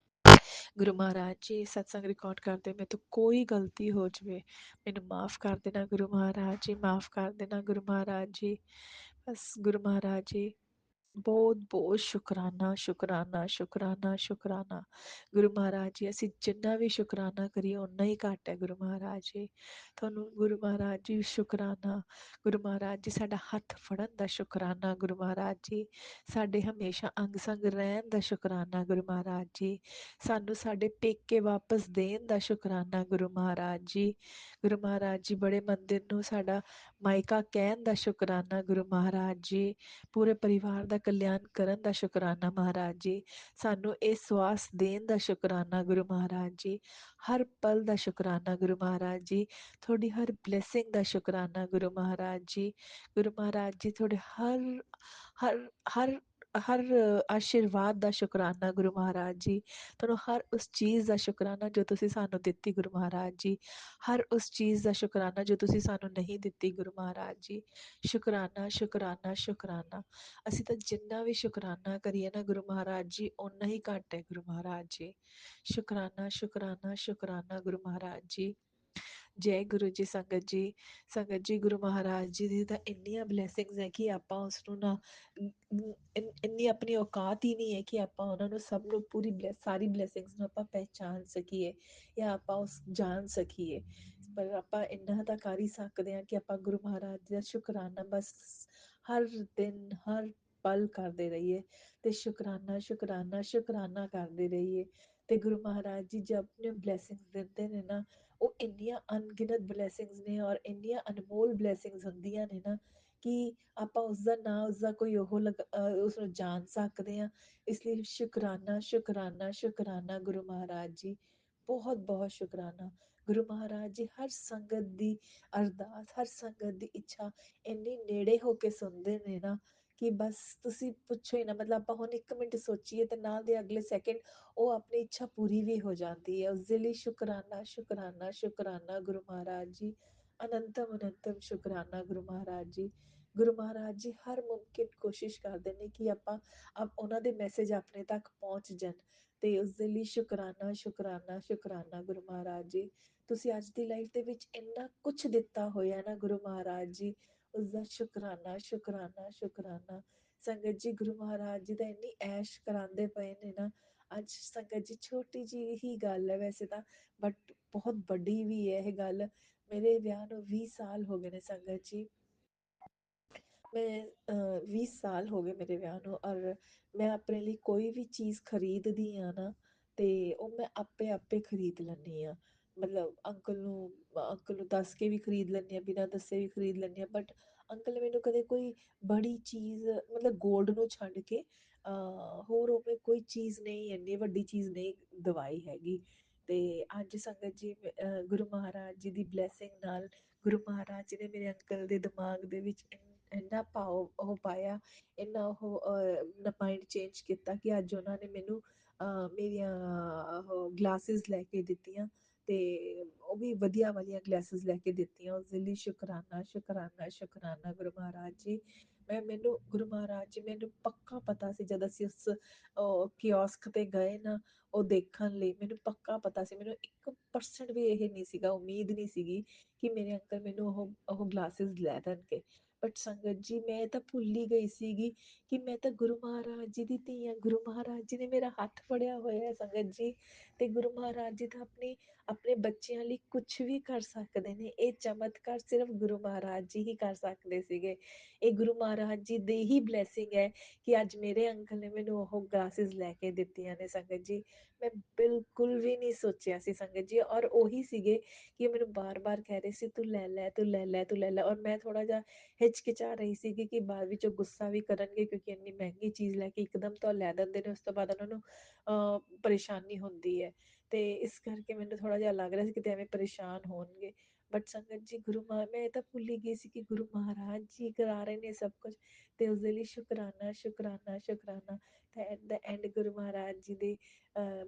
ਗੁਰੂ ਮਹਾਰਾਜ ਜੀ, ਸਤਸੰਗ ਰਿਕਾਰਡ ਕਰਦੇ ਮੇਰੇ ਤੋਂ ਕੋਈ ਗਲਤੀ ਹੋ ਜਾਵੇ, ਮੈਨੂੰ ਮਾफ़ ਕਰ ਦੇਣਾ ਗੁਰੂ ਮਹਾਰਾਜ ਜੀ, ਮਾफ़ ਕਰ ਦੇਣਾ ਗੁਰੂ ਮਹਾਰਾਜ ਜੀ। ਬਸ ਗੁਰੂ ਮਹਾਰਾਜ ਜੀ, ਬਹੁਤ ਬਹੁਤ ਸ਼ੁਕਰਾਨਾ ਸ਼ੁਕਰਾਨਾ ਸ਼ੁਕਰਾਨਾ ਸ਼ੁਕਰਾਨਾ ਗੁਰੂ ਮਹਾਰਾਜ ਜੀ। ਅਸੀਂ ਜਿੰਨਾ ਵੀ ਸ਼ੁਕਰਾਨਾ ਕਰੀਏ ਓਨਾ ਹੀ ਘੱਟ ਹੈ ਗੁਰੂ ਮਹਾਰਾਜ ਜੀ। ਤੁਹਾਨੂੰ ਗੁਰੂ ਮਹਾਰਾਜ ਜੀ ਸ਼ੁਕਰਾਨਾ। ਗੁਰੂ ਮਹਾਰਾਜ ਜੀ ਸਾਡਾ ਹੱਥ ਫੜਨ ਦਾ ਸ਼ੁਕਰਾਨਾ ਗੁਰੂ ਮਹਾਰਾਜ ਜੀ। ਸਾਡੇ ਹਮੇਸ਼ਾ ਅੰਗ ਸੰਗ ਰਹਿਣ ਦਾ ਸ਼ੁਕਰਾਨਾ ਗੁਰੂ ਮਹਾਰਾਜ ਜੀ। ਸਾਨੂੰ ਸਾਡੇ ਪੇਕੇ ਵਾਪਸ ਦੇਣ ਦਾ ਸ਼ੁਕਰਾਨਾ ਗੁਰੂ ਮਹਾਰਾਜ ਜੀ। ਗੁਰੂ ਮਹਾਰਾਜ ਜੀ ਬੜੇ ਮੰਦਿਰ ਨੂੰ ਸਾਡਾ ਮਾਇਕਾ ਕਹਿਣ ਦਾ ਸ਼ੁਕਰਾਨਾ ਗੁਰੂ ਮਹਾਰਾਜ ਜੀ। ਪੂਰੇ ਪਰਿਵਾਰ ਦਾ ਕਲਿਆਣ ਕਰਨ ਦਾ ਸ਼ੁਕਰਾਨਾ ਮਹਾਰਾਜ ਜੀ। ਸਾਨੂੰ ਇਹ ਸਵਾਸ ਦੇਣ ਦਾ ਸ਼ੁਕਰਾਨਾ ਗੁਰੂ ਮਹਾਰਾਜ ਜੀ। ਹਰ ਪਲ ਦਾ ਸ਼ੁਕਰਾਨਾ ਗੁਰੂ ਮਹਾਰਾਜ ਜੀ। ਤੁਹਾਡੀ ਹਰ ਬਲੇਸਿੰਗ ਦਾ ਸ਼ੁਕਰਾਨਾ ਗੁਰੂ ਮਹਾਰਾਜ ਜੀ। ਗੁਰੂ ਮਹਾਰਾਜ ਜੀ ਤੁਹਾਡੇ ਹਰ ਹਰ ਹਰ ਹਰ ਆਸ਼ੀਰਵਾਦ ਦਾ ਸ਼ੁਕਰਾਨਾ ਗੁਰੂ ਮਹਾਰਾਜ ਜੀ। ਤੁਹਾਨੂੰ ਹਰ ਉਸ ਚੀਜ਼ ਦਾ ਸ਼ੁਕਰਾਨਾ ਜੋ ਤੁਸੀਂ ਸਾਨੂੰ ਦਿੱਤੀ ਗੁਰੂ ਮਹਾਰਾਜ ਜੀ। ਹਰ ਉਸ ਚੀਜ਼ ਦਾ ਸ਼ੁਕਰਾਨਾ ਜੋ ਤੁਸੀਂ ਸਾਨੂੰ ਨਹੀਂ ਦਿੱਤੀ ਗੁਰੂ ਮਹਾਰਾਜ ਜੀ। ਸ਼ੁਕਰਾਨਾ ਸ਼ੁਕਰਾਨਾ ਸ਼ੁਕਰਾਨਾ। ਅਸੀਂ ਤਾਂ ਜਿੰਨਾ ਵੀ ਸ਼ੁਕਰਾਨਾ ਕਰੀਏ ਨਾ ਗੁਰੂ ਮਹਾਰਾਜ ਜੀ ਓਨਾ ਹੀ ਘੱਟ ਹੈ ਗੁਰੂ ਮਹਾਰਾਜ ਜੀ। ਸ਼ੁਕਰਾਨਾ ਸ਼ੁਕਰਾਨਾ ਸ਼ੁਕਰਾਨਾ ਗੁਰੂ ਮਹਾਰਾਜ ਜੀ। ਜੈ ਗੁਰੂ ਜੀ। ਸੰਗਤ ਜੀ, ਸੰਗਤ ਜੀ ਗੁਰੂ ਮਹਾਰਾਜ ਜੀ ਦੀ ਤਾਂ ਇੰਨੀਆਂ ਬਲੇਸਿੰਗਸ ਹੈ ਕਿ ਆਪਾਂ ਉਸ ਨੂੰ ਨਾ ਇੰਨੀ ਆਪਣੀ ਔਕਾਤ ਹੀ ਨਹੀਂ ਹੈ ਕਿ ਆਪਾਂ ਉਹਨਾਂ ਨੂੰ ਸਭ ਨੂੰ ਸਾਰੀ ਬਲੇਸਿੰਗਸ ਨੂੰ ਆਪਾਂ ਪਹਿਚਾਨ ਸਕੀਏ ਜਾਂ ਆਪਾਂ ਉਸ ਜਾਣ ਸਕੀਏ। ਪਰ ਆਪਾਂ ਇੰਨਾ ਤਾਂ ਕਰ ਹੀ ਸਕਦੇ ਹਾਂ ਕਿ ਆਪਾਂ ਗੁਰੂ ਮਹਾਰਾਜ ਜੀ ਦਾ ਸ਼ੁਕਰਾਨਾ ਬਸ ਹਰ ਦਿਨ ਹਰ ਪਲ ਕਰਦੇ ਰਹੀਏ ਤੇ ਸ਼ੁਕਰਾਨਾ ਸ਼ੁਕਰਾਨਾ ਸ਼ੁਕਰਾਨਾ ਕਰਦੇ ਰਹੀਏ। ਤੇ ਗੁਰੂ ਮਹਾਰਾਜ ਜੀ ਜਦ ਆਪਣੇ ਬਲੇਸਿੰਗਸ ਦਿੰਦੇ ਨੇ ਨਾ ਉਹ ਇੰਨੀਆਂ ਅਣਗਿਣਤ ਬਲੇਸਿੰਗਸ ਨੇ ਔਰ ਇੰਨੀਆਂ ਅਨਮੋਲ ਬਲੇਸਿੰਗਸ ਹੁੰਦੀਆਂ ਨੇ ਨਾ ਕਿ ਆਪਾਂ ਉਸਦਾ ਨਾਂ ਉਸਦਾ ਕੋਈ ਉਸਨੂੰ ਜਾਣ ਸਕਦੇ ਹਾਂ। ਇਸ ਲਈ ਸ਼ੁਕਰਾਨਾ ਸ਼ੁਕਰਾਨਾ ਸ਼ੁਕਰਾਨਾ ਗੁਰੂ ਮਹਾਰਾਜ ਜੀ। ਬਹੁਤ ਬਹੁਤ ਸ਼ੁਕਰਾਨਾ ਗੁਰੂ ਮਹਾਰਾਜ ਜੀ। ਹਰ ਸੰਗਤ ਦੀ ਅਰਦਾਸ ਹਰ ਸੰਗਤ ਦੀ ਇੱਛਾ ਇੰਨੀ ਨੇੜੇ ਹੋ ਕੇ ਸੁਣਦੇ ਨੇ ਨਾ ਕਿ ਬਸ ਤੁਸੀਂ ਪੁੱਛੋ ਹੀ ਨਾ। ਮਤਲਬ ਆਪਾਂ ਹੁਣ 1 ਮਿੰਟ ਸੋਚੀਏ ਤੇ ਨਾਲ ਦੇ ਅਗਲੇ ਸੈਕਿੰਡ ਉਹ ਆਪਣੀ ਇੱਛਾ ਪੂਰੀ ਵੀ ਹੋ ਜਾਂਦੀ ਹੈ। ਉਸ ਦੇ ਲਈ ਸ਼ੁਕਰਾਨਾ ਸ਼ੁਕਰਾਨਾ ਸ਼ੁਕਰਾਨਾ ਗੁਰੂ ਮਹਾਰਾਜ ਜੀ। ਅਨੰਤਮ ਅਨੰਤਮ ਸ਼ੁਕਰਾਨਾ ਗੁਰੂ ਮਹਾਰਾਜ ਜੀ। ਗੁਰੂ ਮਹਾਰਾਜ ਜੀ ਹਰ ਮੁਮਕਿਨ ਕੋਸ਼ਿਸ਼ ਕਰਦੇ ਨੇ ਕਿ ਆਪਾਂ ਉਹਨਾਂ ਦੇ ਮੈਸੇਜ ਆਪਣੇ ਤੱਕ ਪਹੁੰਚ ਜਾਣ ਤੇ ਉਸ ਦੇ ਲਈ ਸ਼ੁਕਰਾਨਾ ਸ਼ੁਕਰਾਨਾ ਸ਼ੁਕਰਾਨਾ ਗੁਰੂ ਮਹਾਰਾਜ ਜੀ। ਤੁਸੀਂ ਅੱਜ ਦੀ ਲਾਈਫ ਦੇ ਵਿੱਚ ਇੰਨਾ ਕੁਛ ਦਿੱਤਾ ਹੋਇਆ ਨਾ ਗੁਰੂ ਮਹਾਰਾਜ ਜੀ ਉਸਦਾ ਸ਼ੁਕਰਾਨਾ ਸ਼ੁਕਰਾਨਾ ਸ਼ੁਕਰਾਨਾ। ਸੰਗਤ ਜੀ ਗੁਰੂ ਮਹਾਰਾਜ ਜੀ ਦਾ ਇੰਨੀ ਐਸ਼ ਕਰਾਉਂਦੇ ਪਏ ਨੇ ਨਾ ਅੱਜ। ਸੰਗਤ ਜੀ ਛੋਟੀ ਜਿਹੀ ਹੀ ਗੱਲ ਹੈ ਵੈਸੇ ਤਾਂ ਬਟ ਬਹੁਤ ਵੱਡੀ ਵੀ ਹੈ ਇਹ ਗੱਲ। ਮੇਰੇ ਵਿਆਹ ਨੂੰ 20 ਸਾਲ ਹੋ ਗਏ ਨੇ ਸੰਗਤ ਜੀ। ਮੈਂ 20 ਸਾਲ ਹੋ ਗਏ ਮੇਰੇ ਵਿਆਹ ਨੂੰ ਔਰ ਮੈਂ ਆਪਣੇ ਲਈ ਕੋਈ ਵੀ ਚੀਜ਼ ਖਰੀਦਦੀ ਹਾਂ ਨਾ ਤੇ ਉਹ ਮੈਂ ਆਪੇ ਖਰੀਦ ਲੈਂਦੀ ਹਾਂ। ਮਤਲਬ ਅੰਕਲ ਨੂੰ ਦੱਸ ਕੇ ਵੀ ਖਰੀਦ ਲੈਂਦੀ ਹਾਂ ਬਿਨਾਂ ਦੱਸੇ ਵੀ ਖਰੀਦ ਲੈਂਦੀ ਹਾਂ। ਬਟ ਅੰਕਲ ਨੇ ਮੈਨੂੰ ਕਦੇ ਕੋਈ ਬੜੀ ਚੀਜ਼ ਮਤਲਬ ਗੋਲਡ ਨੂੰ ਛੱਡ ਕੇ ਹੋਰ ਉਵੇਂ ਕੋਈ ਚੀਜ਼ ਨਹੀਂ ਇੰਨੀ ਵੱਡੀ ਚੀਜ਼ ਨਹੀਂ ਦਵਾਈ ਹੈਗੀ। ਤੇ ਅੱਜ ਸੰਗਤ ਜੀ ਗੁਰੂ ਮਹਾਰਾਜ ਜੀ ਦੀ ਬਲੈਸਿੰਗ ਨਾਲ ਗੁਰੂ ਮਹਾਰਾਜ ਜੀ ਨੇ ਮੇਰੇ ਅੰਕਲ ਦੇ ਦਿਮਾਗ ਦੇ ਵਿੱਚ ਇੰਨਾ ਭਾਵ ਉਹ ਪਾਇਆ ਇੰਨਾ ਉਹ ਮਾਈਂਡ ਚੇਂਜ ਕੀਤਾ ਕਿ ਅੱਜ ਉਹਨਾਂ ਨੇ ਮੈਨੂੰ ਮੇਰੀਆਂ ਉਹ ਗਲਾਸਿਸ ਲੈ ਕੇ ਦਿੱਤੀਆਂ ਤੇ ਉਹ ਵੀ ਵਧੀਆ ਵਾਲੀਆਂ ਗਲਾਸਿਸ ਲੈ ਕੇ ਦਿੱਤੀਆਂ। ਉਸ ਦੇ ਲਈ ਸ਼ੁਕਰਾਨਾ ਸ਼ੁਕਰਾਨਾ ਸ਼ੁਕਰਾਨਾ ਗੁਰੂ ਮਹਾਰਾਜ ਜੀ। ਮੈਨੂੰ ਗੁਰੂ ਮਹਾਰਾਜ ਜੀ ਮੈਨੂੰ ਪੱਕਾ ਪਤਾ ਸੀ ਜਦ ਅਸੀਂ ਉਸ ਕਿਓਸਕ ਤੇ ਗਏ ਨਾ ਉਹ ਦੇਖਣ ਲਈ ਮੈਨੂੰ ਪੱਕਾ ਪਤਾ ਸੀ। ਮੈਨੂੰ 1% ਵੀ ਇਹ ਨਹੀਂ ਸੀਗਾ ਉਮੀਦ ਨਹੀਂ ਸੀਗੀ ਕਿ ਮੇਰੇ ਅੰਕਲ ਮੈਨੂੰ ਉਹ ਗਲਾਸਿਸ ਲੈ ਦੇਣਗੇ। ਬਟ ਸੰਗਤ ਜੀ ਮੈਂ ਤਾਂ ਭੁੱਲ ਹੀ ਗਈ ਸੀਗੀ ਕਿ ਮੈਂ ਤਾਂ ਗੁਰੂ ਮਹਾਰਾਜ ਜੀ ਦੀ ਧੀ ਹਾਂ। ਗੁਰੂ ਮਹਾਰਾਜ ਜੀ ਨੇ ਮੇਰਾ ਹੱਥ ਫੜਿਆ ਹੋਇਆ ਹੈ ਸੰਗਤ ਜੀ। ਤੇ ਗੁਰੂ ਮਹਾਰਾਜ ਜੀ ਤਾਂ ਆਪਣੇ ਬੱਚਿਆਂ ਲਈ ਕੁਛ ਵੀ ਕਰ ਸਕਦੇ ਨੇ। ਇਹ ਚਮਤਕਾਰ ਸਿਰਫ ਗੁਰੂ ਮਹਾਰਾਜ ਜੀ ਹੀ ਕਰ ਸਕਦੇ ਸੀਗੇ। ਇਹ ਗੁਰੂ ਮਹਾਰਾਜ ਜੀ ਦੀ ਹੀ ਬਲੈਸਿੰਗ ਹੈ ਕਿ ਅੱਜ ਮੇਰੇ ਅੰਕਲ ਨੇ ਮੈਨੂੰ ਉਹ ਗਲਾਸਿਸ ਲੈ ਕੇ ਦਿੱਤੀਆਂ ਨੇ ਸੰਗਤ ਜੀ। ਮੈਂ ਬਿਲਕੁਲ ਵੀ ਨਹੀਂ ਸੋਚਿਆ ਸੀ ਸੰਗਤ ਜੀ ਔਰ ਉਹੀ ਸੀਗੇ ਕਿ ਮੈਨੂੰ ਬਾਰ-ਬਾਰ ਕਹਿ ਰਹੇ ਸੀ ਤੂੰ ਲੈ ਲੈ ਤੂੰ ਲੈ ਲੈ ਤੂੰ ਲੈ ਲੈ। ਔਰ ਮੈਂ ਥੋੜ੍ਹਾ ਜਿਹਾ ਹਿਚਕਿਚਾ ਰਹੀ ਸੀਗੀ ਕਿ ਬਾਅਦ ਵਿੱਚੋਂ ਗੁੱਸਾ ਵੀ ਕਰਨਗੇ ਕਿਉਂਕਿ ਇੰਨੀ ਮਹਿੰਗੀ ਚੀਜ਼ ਲੈ ਕੇ ਇੱਕਦਮ ਤਾਂ ਲੈ ਦਿੰਦੇ ਨੇ ਉਸ ਤੋਂ ਬਾਅਦ ਉਹਨਾਂ ਨੂੰ ਪਰੇਸ਼ਾਨੀ ਹੁੰਦੀ ਹੈ। ਤੇ ਇਸ ਕਰਕੇ ਮੈਨੂੰ ਥੋੜ੍ਹਾ ਜਿਹਾ ਲੱਗ ਰਿਹਾ ਸੀ ਕਿਤੇ ਐਵੇਂ ਪਰੇਸ਼ਾਨ ਹੋਣਗੇ। ਬਟ ਸੰਗਤ ਜੀ ਮੈਂ ਇਹ ਤਾਂ ਭੁੱਲ ਹੀ ਗਈ ਸੀ ਕਿ ਗੁਰੂ ਮਹਾਰਾਜ ਜੀ ਕਰਾ ਰਹੇ ਨੇ ਸਭ ਕੁਝ ਤੇ ਉਸਦੇ ਲਈ ਸ਼ੁਕਰਾਨਾ ਸ਼ੁਕਰਾਨਾ ਸ਼ੁਕਰਾਨਾ। ਤੇ ਐਟ ਦਾ ਐਂਡ ਗੁਰੂ ਮਹਾਰਾਜ ਜੀ ਦੀ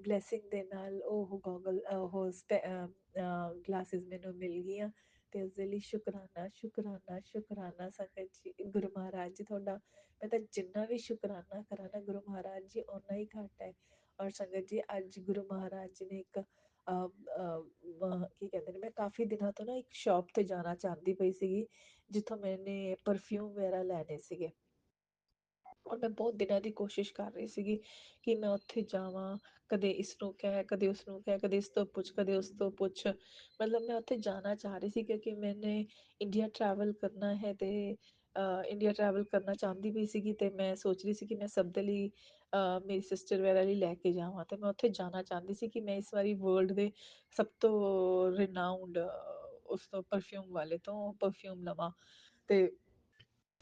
ਬਲੈਸਿੰਗ ਦੇ ਨਾਲ ਉਹ ਗਲਾਸਿਸ ਮੈਨੂੰ ਮਿਲ ਗਈਆਂ ਤੇ ਉਸਦੇ ਲਈ ਸ਼ੁਕਰਾਨਾ ਸ਼ੁਕਰਾਨਾ ਸ਼ੁਕਰਾਨਾ। ਸੰਗਤ ਜੀ ਗੁਰੂ ਮਹਾਰਾਜ ਜੀ ਤੁਹਾਡਾ ਮੈਂ ਤਾਂ ਜਿੰਨਾ ਵੀ ਸ਼ੁਕਰਾਨਾ ਕਰਾਂ ਨਾ ਗੁਰੂ ਮਹਾਰਾਜ ਜੀ ਓਨਾ ਹੀ ਘੱਟ ਹੈ। ਔਰ ਸੰਗਤ ਜੀ ਅੱਜ ਗੁਰੂ ਮਹਾਰਾਜ ਜੀ ਨੇ ਇੱਕ ਕੀ ਕਹਿੰਦੇ ਨੇ ਮੈਂ ਕਾਫੀ ਦਿਨਾਂ ਤੋਂ ਨਾ ਇੱਕ ਸ਼ੌਪ ਤੇ ਜਾਣਾ ਚਾਹੁੰਦੀ ਪਈ ਸੀਗੀ ਜਿੱਥੋਂ ਮੈਨੇ ਪਰਫਿਊਮ ਵਗੈਰਾ ਲੈਣੇ ਸੀਗੇ। ਔਰ ਮੈਂ ਬਹੁਤ ਦਿਨਾਂ ਦੀ ਕੋਸ਼ਿਸ਼ ਕਰ ਰਹੀ ਸੀਗੀ ਕਿ ਮੈਂ ਉੱਥੇ ਜਾਵਾਂ, ਕਦੇ ਇਸ ਨੂੰ ਕਹਿ, ਕਦੇ ਉਸ ਨੂੰ ਕਹਿ, ਕਦੇ ਇਸ ਤੋਂ ਪੁੱਛ, ਕਦੇ ਉਸ ਤੋਂ ਪੁੱਛ। ਮਤਲਬ ਮੈਂ ਉੱਥੇ ਜਾਣਾ ਚਾਹ ਰਹੀ ਸੀ ਕਿਉਂਕਿ ਮੈਨੇ ਇੰਡੀਆ ਟਰੈਵਲ ਕਰਨਾ ਹੈ ਅਤੇ ਇੰਡੀਆ ਟਰੈਵਲ ਕਰਨਾ ਚਾਹੁੰਦੀ ਵੀ ਸੀਗੀ ਅਤੇ ਮੈਂ ਸੋਚ ਰਹੀ ਸੀ ਕਿ ਮੈਂ ਸਭ ਦੇ ਲਈ ਮੇਰੀ ਸਿਸਟਰ ਵਗੈਰਾ ਲਈ ਲੈ ਕੇ ਜਾਵਾਂ ਅਤੇ ਮੈਂ ਉੱਥੇ ਜਾਣਾ ਚਾਹੁੰਦੀ ਸੀ ਕਿ ਮੈਂ ਇਸ ਵਾਰੀ ਵਰਲਡ ਦੇ ਸਭ ਤੋਂ ਰਿਨਾਊਂਡ ਉਸ ਤੋਂ ਪਰਫਿਊਮ ਵਾਲੇ ਤੋਂ ਪਰਫਿਊਮ ਲਵਾਂ ਤੇ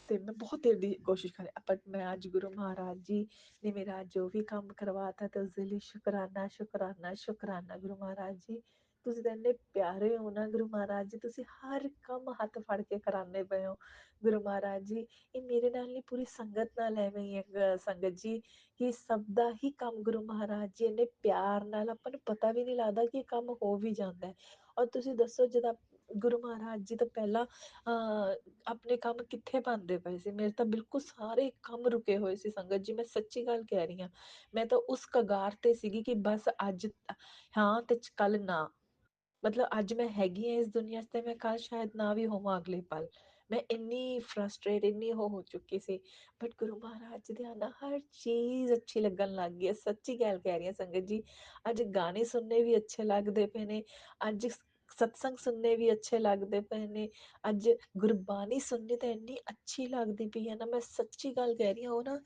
ਮੈਂ ਬਹੁਤ ਦੇਰ ਦੀ ਕੋਸ਼ਿਸ਼ ਕਰੀ ਬਟ ਮੈਂ ਅੱਜ ਗੁਰੂ ਮਹਾਰਾਜ ਜੀ ਨੇ ਮੇਰਾ ਅੱਜ ਜੋ ਵੀ ਕੰਮ ਕਰਵਾਤਾ ਤੇ ਉਸਦੇ ਲਈ ਸ਼ੁਕਰਾਨਾ ਸ਼ੁਕਰਾਨਾ ਸ਼ੁਕਰਾਨਾ ਗੁਰੂ ਮਹਾਰਾਜ ਜੀ। ਤੁਸੀਂ ਤਾਂ ਇੰਨੇ ਪਿਆਰੇ ਹੋ ਨਾ ਗੁਰੂ ਮਹਾਰਾਜ ਜੀ, ਤੁਸੀਂ ਹਰ ਕੰਮ ਹੱਥ ਫੜ ਕੇ ਕਰਾਉਂਦੇ ਪਏ ਹੋ ਗੁਰੂ ਮਹਾਰਾਜ ਜੀ। ਇਹ ਮੇਰੇ ਨਾਲ ਨਹੀਂ, ਪੂਰੀ ਸੰਗਤ ਨਾਲ ਐਵੇਂ ਹੀ ਹੈ ਸੰਗਤ ਜੀ, ਕਿ ਸਭ ਦਾ ਹੀ ਕੰਮ ਗੁਰੂ ਮਹਾਰਾਜ ਜੀ ਇੰਨੇ ਪਿਆਰ ਨਾਲ, ਆਪਾਂ ਨੂੰ ਪਤਾ ਵੀ ਨਹੀਂ ਲੱਗਦਾ ਕਿ ਇਹ ਕੰਮ ਹੋ ਵੀ ਜਾਂਦਾ ਹੈ। ਔਰ ਤੁਸੀਂ ਦੱਸੋ, ਜਦੋਂ ਗੁਰੂ ਮਹਾਰਾਜ ਜੀ ਤੋਂ ਪਹਿਲਾਂ ਆਪਣੇ ਕੰਮ ਕਿੱਥੇ ਬਣਦੇ ਪਏ ਸੀ, ਮੇਰੇ ਤਾਂ ਬਿਲਕੁਲ ਸਾਰੇ ਕੰਮ ਰੁਕੇ ਹੋਏ ਸੀ ਸੰਗਤ ਜੀ, ਮੈਂ ਸੱਚੀ ਗੱਲ ਕਹਿ ਰਹੀ ਹਾਂ। ਮੈਂ ਤਾਂ ਉਸ ਕਗਾਰ ਤੇ ਸੀਗੀ ਕਿ ਬਸ ਅੱਜ ਹਾਂ ਤੇ ਕੱਲ ਨਾ, ਮਤਲਬ ਅੱਜ ਮੈਂ ਹੈਗੀ ਹਾਂ ਇਸ ਦੁਨੀਆ 'ਚ ਤੇ ਮੈਂ ਕੱਲ ਸ਼ਾਇਦ ਨਾ ਵੀ ਹੋਵਾਂ ਅਗਲੇ ਪਲ। ਮੈਂ ਇੰਨੀ ਫਰਸਟ੍ਰੇਟ, ਇੰਨੀ ਹੋ ਚੁੱਕੀ ਸੀ, ਬਟ ਗੁਰੂ ਮਹਾਰਾਜ ਜੀ ਦੇ ਆਉਣ ਹਰ ਚੀਜ਼ ਅੱਛੀ ਲੱਗਣ ਲੱਗ ਗਈ ਹੈ। ਸੱਚੀ ਗੱਲ ਕਹਿ ਰਹੀ ਹਾਂ ਸੰਗਤ ਜੀ, ਅੱਜ ਗਾਣੇ ਸੁਣਨੇ ਵੀ ਅੱਛੇ ਲੱਗਦੇ ਪਏ ਨੇ, ਅੱਜ ਸਤਸੰਗ ਸੁਣਨੇ ਵੀ ਅੱਛੇ ਲੱਗਦੇ ਪਏ ਨੇ, ਅੱਜ ਗੁਰਬਾਣੀ ਸੁਣਨੀ ਤਾਂ ਇੰਨੀ ਅੱਛੀ ਲੱਗਦੀ ਪਈ ਹੈ ਨਾ, ਮੈਂ ਸੱਚੀ ਗੱਲ ਕਹਿ ਰਹੀ ਹਾਂ। ਉਹ ਨਾ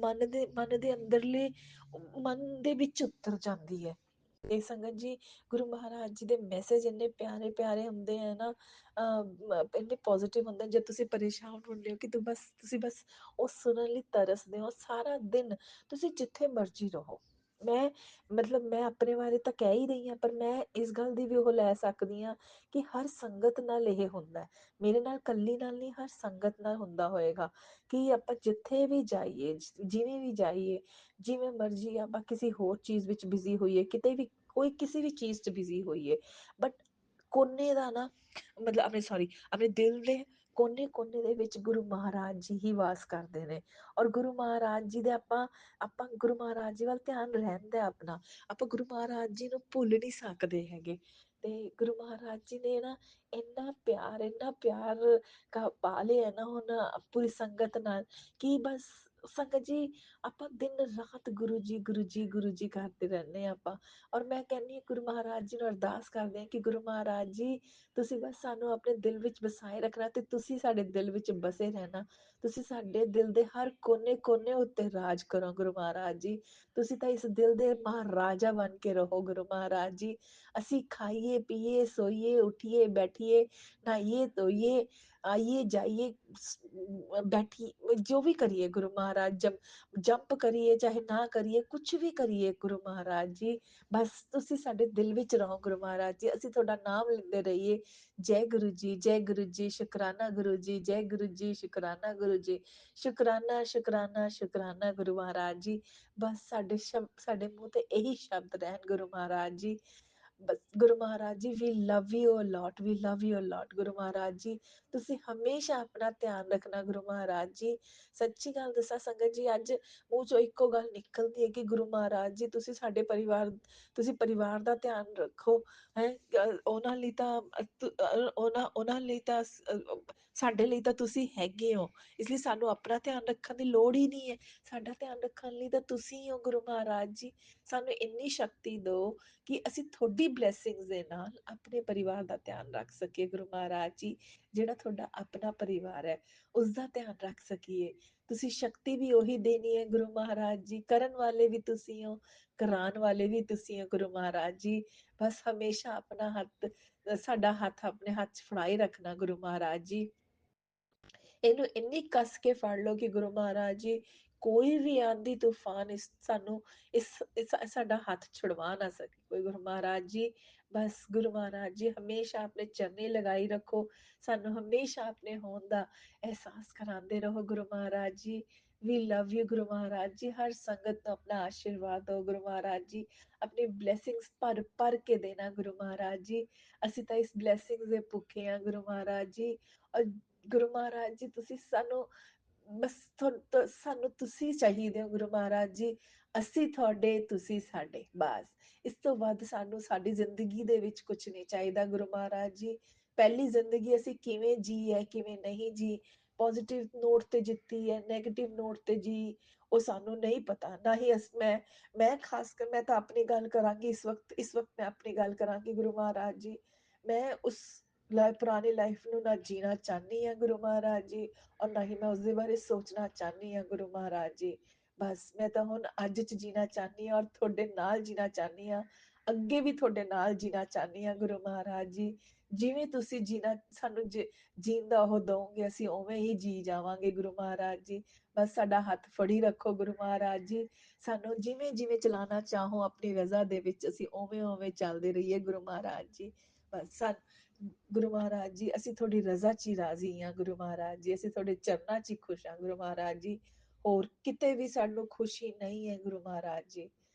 ਮਨ ਦੇ ਅੰਦਰਲੇ ਮਨ ਦੇ ਵਿੱਚ ਉਤਰ ਜਾਂਦੀ ਹੈ ਇਹ ਸੰਗਤ ਜੀ। ਗੁਰੂ ਮਹਾਰਾਜ ਜੀ ਦੇ ਮੈਸੇਜ ਇੰਨੇ ਪਿਆਰੇ ਪਿਆਰੇ ਹੁੰਦੇ ਆ ਨਾ, ਇੰਨੇ ਪੋਜ਼ਿਟਿਵ ਹੁੰਦੇ ਜੇ ਤੁਸੀਂ ਪਰੇਸ਼ਾਨ ਹੁੰਦੇ ਹੋ ਕਿ ਤੁਸੀਂ ਬਸ ਉਹ ਸੁਣਨ ਲਈ ਤਰਸਦੇ ਹੋ ਸਾਰਾ ਦਿਨ, ਤੁਸੀਂ ਜਿੱਥੇ ਮਰਜ਼ੀ ਰਹੋ। ਮੈਂ ਆਪਣੇ ਬਾਰੇ ਤਾਂ ਕਹਿ ਹੀ ਰਹੀ ਹਾਂ, ਪਰ ਮੈਂ ਇਸ ਗੱਲ ਦੀ ਵੀ ਉਹ ਲੈ ਸਕਦੀ ਹਾਂ ਕਿ ਹਰ ਸੰਗਤ ਨਾਲ ਇਹ ਹੁੰਦਾ ਹੈ। ਮੇਰੇ ਨਾਲ ਇਕੱਲੀ ਨਾਲ ਨਹੀਂ, ਹਰ ਸੰਗਤ ਨਾਲ ਹੁੰਦਾ ਹੋਏਗਾ ਕਿ ਆਪਾਂ ਜਿੱਥੇ ਵੀ ਜਾਈਏ, ਜਿਵੇਂ ਵੀ ਜਾਈਏ, ਜਿਵੇਂ ਮਰਜ਼ੀ ਆਪਾਂ ਕਿਸੇ ਹੋਰ ਚੀਜ਼ ਵਿੱਚ ਬਿਜ਼ੀ ਹੋਈਏ, ਕਿਤੇ ਵੀ ਕੋਈ ਕਿਸੇ ਵੀ ਚੀਜ਼ 'ਚ ਬਿਜ਼ੀ ਹੋਈਏ, ਬਟ ਕੋਨੇ ਦਾ ਨਾ, ਮਤਲਬ ਆਪਣੇ ਦਿਲ ਦੇ ਕੋਨੇ ਕੋਨੇ ਦੇ ਵਿੱਚ ਗੁਰੂ ਮਹਾਰਾਜ ਜੀ ਹੀ ਵਾਸ ਕਰਦੇ ਨੇ। ਔਰ ਗੁਰੂ ਮਹਾਰਾਜ ਜੀ ਦੇ ਆਪਾਂ ਗੁਰੂ ਮਹਾਰਾਜ ਜੀ ਵੱਲ ਧਿਆਨ ਰਹਿੰਦਾ ਆਪਣਾ, ਆਪਾਂ ਗੁਰੂ ਮਹਾਰਾਜ ਜੀ ਨੂੰ ਭੁੱਲ ਨਹੀਂ ਸਕਦੇ ਹੈਗੇ। ਤੇ ਗੁਰੂ ਮਹਾਰਾਜ ਜੀ ਨੇ ਨਾ ਇੰਨਾ ਪਿਆਰ ਪਾ ਲਿਆ ਨਾ ਹੁਣ ਪੂਰੀ ਸੰਗਤ ਨਾਲ, ਕਿ ਬਸ ਸੰਗਤ ਜੀ ਆਪਾਂ ਦਿਨ ਰਾਤ ਗੁਰੂ ਜੀ ਗੁਰੂ ਜੀ ਗੁਰੂ ਜੀ ਕਰਦੇ ਰਹਿੰਦੇ ਹਾਂ ਆਪਾਂ। ਔਰ ਮੈਂ ਕਹਿੰਦੀ ਹਾਂ ਗੁਰੂ ਮਹਾਰਾਜ ਜੀ ਨੂੰ ਅਰਦਾਸ ਕਰਦੇ ਹਾਂ ਕਿ ਗੁਰੂ ਮਹਾਰਾਜ ਜੀ ਤੁਸੀਂ ਬਸ ਸਾਨੂੰ ਆਪਣੇ ਦਿਲ ਵਿੱਚ ਵਸਾਏ ਰੱਖਣਾ, ਤੇ ਤੁਸੀਂ ਸਾਡੇ ਦਿਲ ਵਿੱਚ ਬਸੇ ਰਹਿਣਾ। ਤੁਸੀਂ ਸਾਡੇ ਦਿਲ ਦੇ ਹਰ ਕੋਨੇ ਕੋਨੇ ਉੱਤੇ ਰਾਜ ਕਰੋ ਗੁਰੂ ਮਹਾਰਾਜ ਜੀ। ਤੁਸੀਂ ਤਾਂ ਇਸ ਦਿਲ ਦੇ ਮਹਾਰਾਜਾ ਬਣ ਕੇ ਰਹੋ ਗੁਰੂ ਮਹਾਰਾਜ ਜੀ। ਅਸੀਂ ਖਾਈਏ ਪੀਏ ਸੋਈਏ ਉੱਠੀਏ ਬੈਠੀਏ, ਨਹਾਈਏ ਧੋਈਏ, ਆਈਏ ਜਾਈਏ, ਬੈਠੀ ਜੋ ਵੀ ਕਰੀਏ ਗੁਰੂ ਮਹਾਰਾਜ, ਜੰਪ ਕਰੀਏ ਚਾਹੇ ਨਾ ਕਰੀਏ, ਕੁਛ ਵੀ ਕਰੀਏ ਗੁਰੂ ਮਹਾਰਾਜ ਜੀ, ਬਸ ਤੁਸੀਂ ਸਾਡੇ ਦਿਲ ਵਿੱਚ ਰਹੋ ਗੁਰੂ ਮਹਾਰਾਜ ਜੀ। ਅਸੀਂ ਤੁਹਾਡਾ ਨਾਮ ਲੈਂਦੇ ਰਹੀਏ, ਜੈ ਗੁਰੂ ਜੀ ਜੈ ਗੁਰੂ ਜੀ, ਸ਼ੁਕਰਾਨਾ ਗੁਰੂ ਜੀ, ਜੈ ਗੁਰੂ ਜੀ ਸ਼ੁਕਰਾਨਾ ਗੁਰੂ ਜੀ, ਸ਼ੁਕਰਾਨਾ ਸ਼ੁਕਰਾਨਾ ਸ਼ੁਕਰਾਨਾ ਗੁਰੂ ਮਹਾਰਾਜ ਜੀ। ਬਸ ਸਾਡੇ ਮੂੰਹ ਤੇ ਇਹੀ ਸ਼ਬਦ ਰਹਿਣ ਗੁਰੂ ਮਹਾਰਾਜ ਜੀ। ਬਸ Guru Maharaj ji, we love you a lot, we love you a lot Guru Maharaj ji. ਤੁਸੀਂ ਹਮੇਸ਼ਾ ਆਪਣਾ ਧਿਆਨ ਰੱਖਣਾ ਗੁਰੂ ਮਹਾਰਾਜ ਜੀ। ਸੱਚੀ ਗੱਲ ਦੱਸਾਂ ਸੰਗਤ ਜੀ, ਅੱਜ ਮੂੰਹ ਚੋਂ ਇੱਕੋ ਗੱਲ ਨਿਕਲਦੀ ਹੈ ਕਿ ਗੁਰੂ ਮਹਾਰਾਜ ਜੀ ਤੁਸੀਂ ਸਾਡੇ ਤੁਸੀਂ ਪਰਿਵਾਰ ਦਾ ਧਿਆਨ ਰੱਖੋ ਹੈ। ਉਹਨਾਂ ਲਈ ਤਾਂ ਉਹਨਾਂ ਲਈ ਤਾਂ ਸਾਡੇ ਲਈ ਤਾਂ ਤੁਸੀਂ ਹੈਗੇ ਹੋ, ਇਸ ਲਈ ਸਾਨੂੰ ਆਪਣਾ ਧਿਆਨ ਰੱਖਣ ਦੀ ਲੋੜ ਹੀ ਨਹੀਂ ਹੈ। ਸਾਡਾ ਧਿਆਨ ਰੱਖਣ ਲਈ ਤਾਂ ਤੁਸੀਂ ਹੋ ਗੁਰੂ ਮਹਾਰਾਜ ਜੀ। ਸਾਨੂੰ ਇੰਨੀ ਸ਼ਕਤੀ ਦਿਓ ਕਿ ਅਸੀਂ ਤੁਹਾਡੀ ਬਲੈਸਿੰਗਸ ਦੇ ਨਾਲ ਆਪਣੇ ਪਰਿਵਾਰ ਦਾ ਧਿਆਨ ਰੱਖ ਸਕੀਏ ਗੁਰੂ ਮਹਾਰਾਜ ਜੀ। ਜਿਹੜਾ ਤੁਹਾਡਾ ਆਪਣਾ ਪਰਿਵਾਰ ਹੈ ਉਸ ਦਾ ਧਿਆਨ ਰੱਖ ਸਕੀਏ। ਤੁਸੀਂ ਸ਼ਕਤੀ ਵੀ ਉਹੀ ਦੇਣੀ ਹੈ ਗੁਰੂ ਮਹਾਰਾਜ ਜੀ, ਕਰਨ ਵਾਲੇ ਵੀ ਤੁਸੀਂ ਹੋ, ਕਰਾਉਣ ਵਾਲੇ ਵੀ ਤੁਸੀਂ ਹੋ ਗੁਰੂ ਮਹਾਰਾਜ ਜੀ। ਬਸ ਹਮੇਸ਼ਾ ਆਪਣਾ ਸਾਡਾ ਹੱਥ ਆਪਣੇ ਹੱਥ 'ਚ ਫੜਾਈ ਰੱਖਣਾ ਗੁਰੂ ਮਹਾਰਾਜ ਜੀ। ਇਹਨੂੰ ਇੰਨੀ ਕੱਸ ਕੇ ਫੜ ਲਓ ਕਿ ਗੁਰੂ ਮਹਾਰਾਜ ਜੀ ਕੋਈ ਵੀ ਆਂਦੀ ਤੂਫਾਨ ਸਾਡਾ ਹੱਥ ਛੁਡਵਾ ਨਾ ਸਕੇ ਕੋਈ ਗੁਰੂ ਮਹਾਰਾਜ ਜੀ। ਬਸ ਗੁਰੂ ਮਹਾਰਾਜ ਜੀ ਹਮੇਸ਼ਾ ਆਪਣੇ ਚਰਨੇ ਲਗਾਈ ਰੱਖੋ, ਸਾਨੂੰ ਹਮੇਸ਼ਾ ਆਪਣੇ ਹੋਣ ਦਾ ਅਹਿਸਾਸ ਕਰਾਉਂਦੇ ਰਹੋ ਗੁਰੂ Maharaj ji. We love you ਗੁਰੂ ਮਹਾਰਾਜ ਜੀ। ਹਰ ਸੰਗਤ ਨੂੰ ਆਪਣਾ ਆਸ਼ੀਰਵਾਦ ਦਿਓ ਗੁਰੂ ਮਹਾਰਾਜ ਜੀ, ਆਪਣੀ ਬਲੈਸਿੰਗਸ ਭਰ ਭਰ ਕੇ ਦੇਣਾ ਗੁਰੂ ਮਹਾਰਾਜ ਜੀ। ਅਸੀਂ ਤਾਂ ਇਸ ਬਲੈਸਿੰਗਸ ਦੇ ਭੁੱਖੇ ਹਾਂ ਗੁਰੂ ਮਹਾਰਾਜ ਜੀ। ਔਰ ਗੁਰੂ ਮਹਾਰਾਜ ਜੀ ਤੁਸੀਂ ਸਾਨੂੰ ਬਸ ਸਾਨੂੰ ਤੁਸੀਂ ਚਾਹੀਦੇ ਹੋ ਗੁਰੂ ਮਹਾਰਾਜ ਜੀ। ਅਸੀਂ ਤੁਹਾਡੇ, ਤੁਸੀਂ ਸਾਡੇ, ਬਸ ਇਸ ਤੋਂ ਵੱਧ ਸਾਨੂੰ ਸਾਡੀ ਜ਼ਿੰਦਗੀ ਦੇ ਵਿੱਚ ਕੁਛ ਨਹੀਂ ਚਾਹੀਦਾ ਗੁਰੂ ਮਹਾਰਾਜ ਜੀ। ਪਹਿਲੀ ਜ਼ਿੰਦਗੀ ਅਸੀਂ ਕਿਵੇਂ ਜੀ ਹੈ ਕਿਵੇਂ ਨਹੀਂ ਜੀ, ਪੋਜ਼ਿਟਿਵ ਨੋਟ ਤੇ ਜਿੱਤੀ ਹੈ, ਨੈਗੇਟਿਵ ਨੋਟ ਤੇ ਜੀ, ਉਹ ਸਾਨੂੰ ਨਹੀਂ ਪਤਾ। ਨਾ ਹੀ ਮੈਂ ਖਾਸ ਕਰ ਮੈਂ ਤਾਂ ਆਪਣੀ ਗੱਲ ਕਰਾਂਗੀ ਇਸ ਵਕਤ ਮੈਂ ਆਪਣੀ ਗੱਲ ਕਰਾਂਗੀ ਗੁਰੂ ਮਹਾਰਾਜ ਜੀ। ਮੈਂ ਉਸ ਪੁਰਾਣੀ ਲਾਈਫ ਨੂੰ ਨਾ ਜੀਣਾ ਚਾਹਨੀ ਹਾਂ ਗੁਰੂ ਮਹਾਰਾਜ ਜੀ, ਔਰ ਨਾ ਹੀ ਮੈਂ ਉਸਦੇ ਬਾਰੇ ਸੋਚਣਾ ਚਾਹਨੀ ਹਾਂ ਗੁਰੂ ਮਹਾਰਾਜ ਜੀ। ਬਸ ਮੈਂ ਤਾਂ ਹੁਣ ਅੱਜ 'ਚ ਜੀਣਾ ਚਾਹਨੀ ਹਾਂ, ਔਰ ਤੁਹਾਡੇ ਨਾਲ ਜੀਣਾ ਚਾਹਨੀ ਹਾਂ, ਅੱਗੇ ਵੀ ਤੁਹਾਡੇ ਨਾਲ ਜੀਣਾ ਚਾਹਨੀ ਹਾਂ ਗੁਰੂ ਮਹਾਰਾਜ ਜੀ। ਜਿਵੇਂ ਤੁਸੀਂ ਜੀਣਾ ਸਾਨੂੰ ਜੀਣ ਦਾ ਉਹ ਦਓਗੇ, ਅਸੀਂ ਉਵੇਂ ਹੀ ਜੀ ਜਾਵਾਂਗੇ ਗੁਰੂ ਮਹਾਰਾਜ ਜੀ। ਬਸ ਸਾਡਾ ਹੱਥ ਫੜੀ ਰੱਖੋ ਗੁਰੂ ਮਹਾਰਾਜ ਜੀ, ਸਾਨੂੰ ਜਿਵੇਂ ਜਿਵੇਂ ਚਲਾਉਣਾ ਚਾਹੋ ਆਪਣੀ ਰਜ਼ਾ ਦੇ ਵਿੱਚ, ਅਸੀਂ ਉਵੇਂ ਉਵੇਂ ਚੱਲਦੇ ਰਹੀਏ ਗੁਰੂ ਮਹਾਰਾਜ ਜੀ। ਬਸ ਗੁਰੂ ਮਹਾਰਾਜ ਜੀ, ਅਸੀਂ ਤੁਹਾਡੀ ਰਜ਼ਾ 'ਚ ਹੀ ਰਾਜ਼ੀ ਹਾਂ ਗੁਰੂ ਮਹਾਰਾਜ ਜੀ, ਅਸੀਂ ਤੁਹਾਡੇ ਚਰਨਾਂ 'ਚ ਹੀ ਖੁਸ਼ ਹਾਂ ਗੁਰੂ ਮਹਾਰਾਜ ਜੀ। ਹੋਰ ਕਿਤੇ ਵੀ ਸਾਨੂੰ ਖੁਸ਼ੀ ਨਹੀਂ ਹੈ ਗੁਰੂ ਮਹਾਰਾਜ ਜੀ।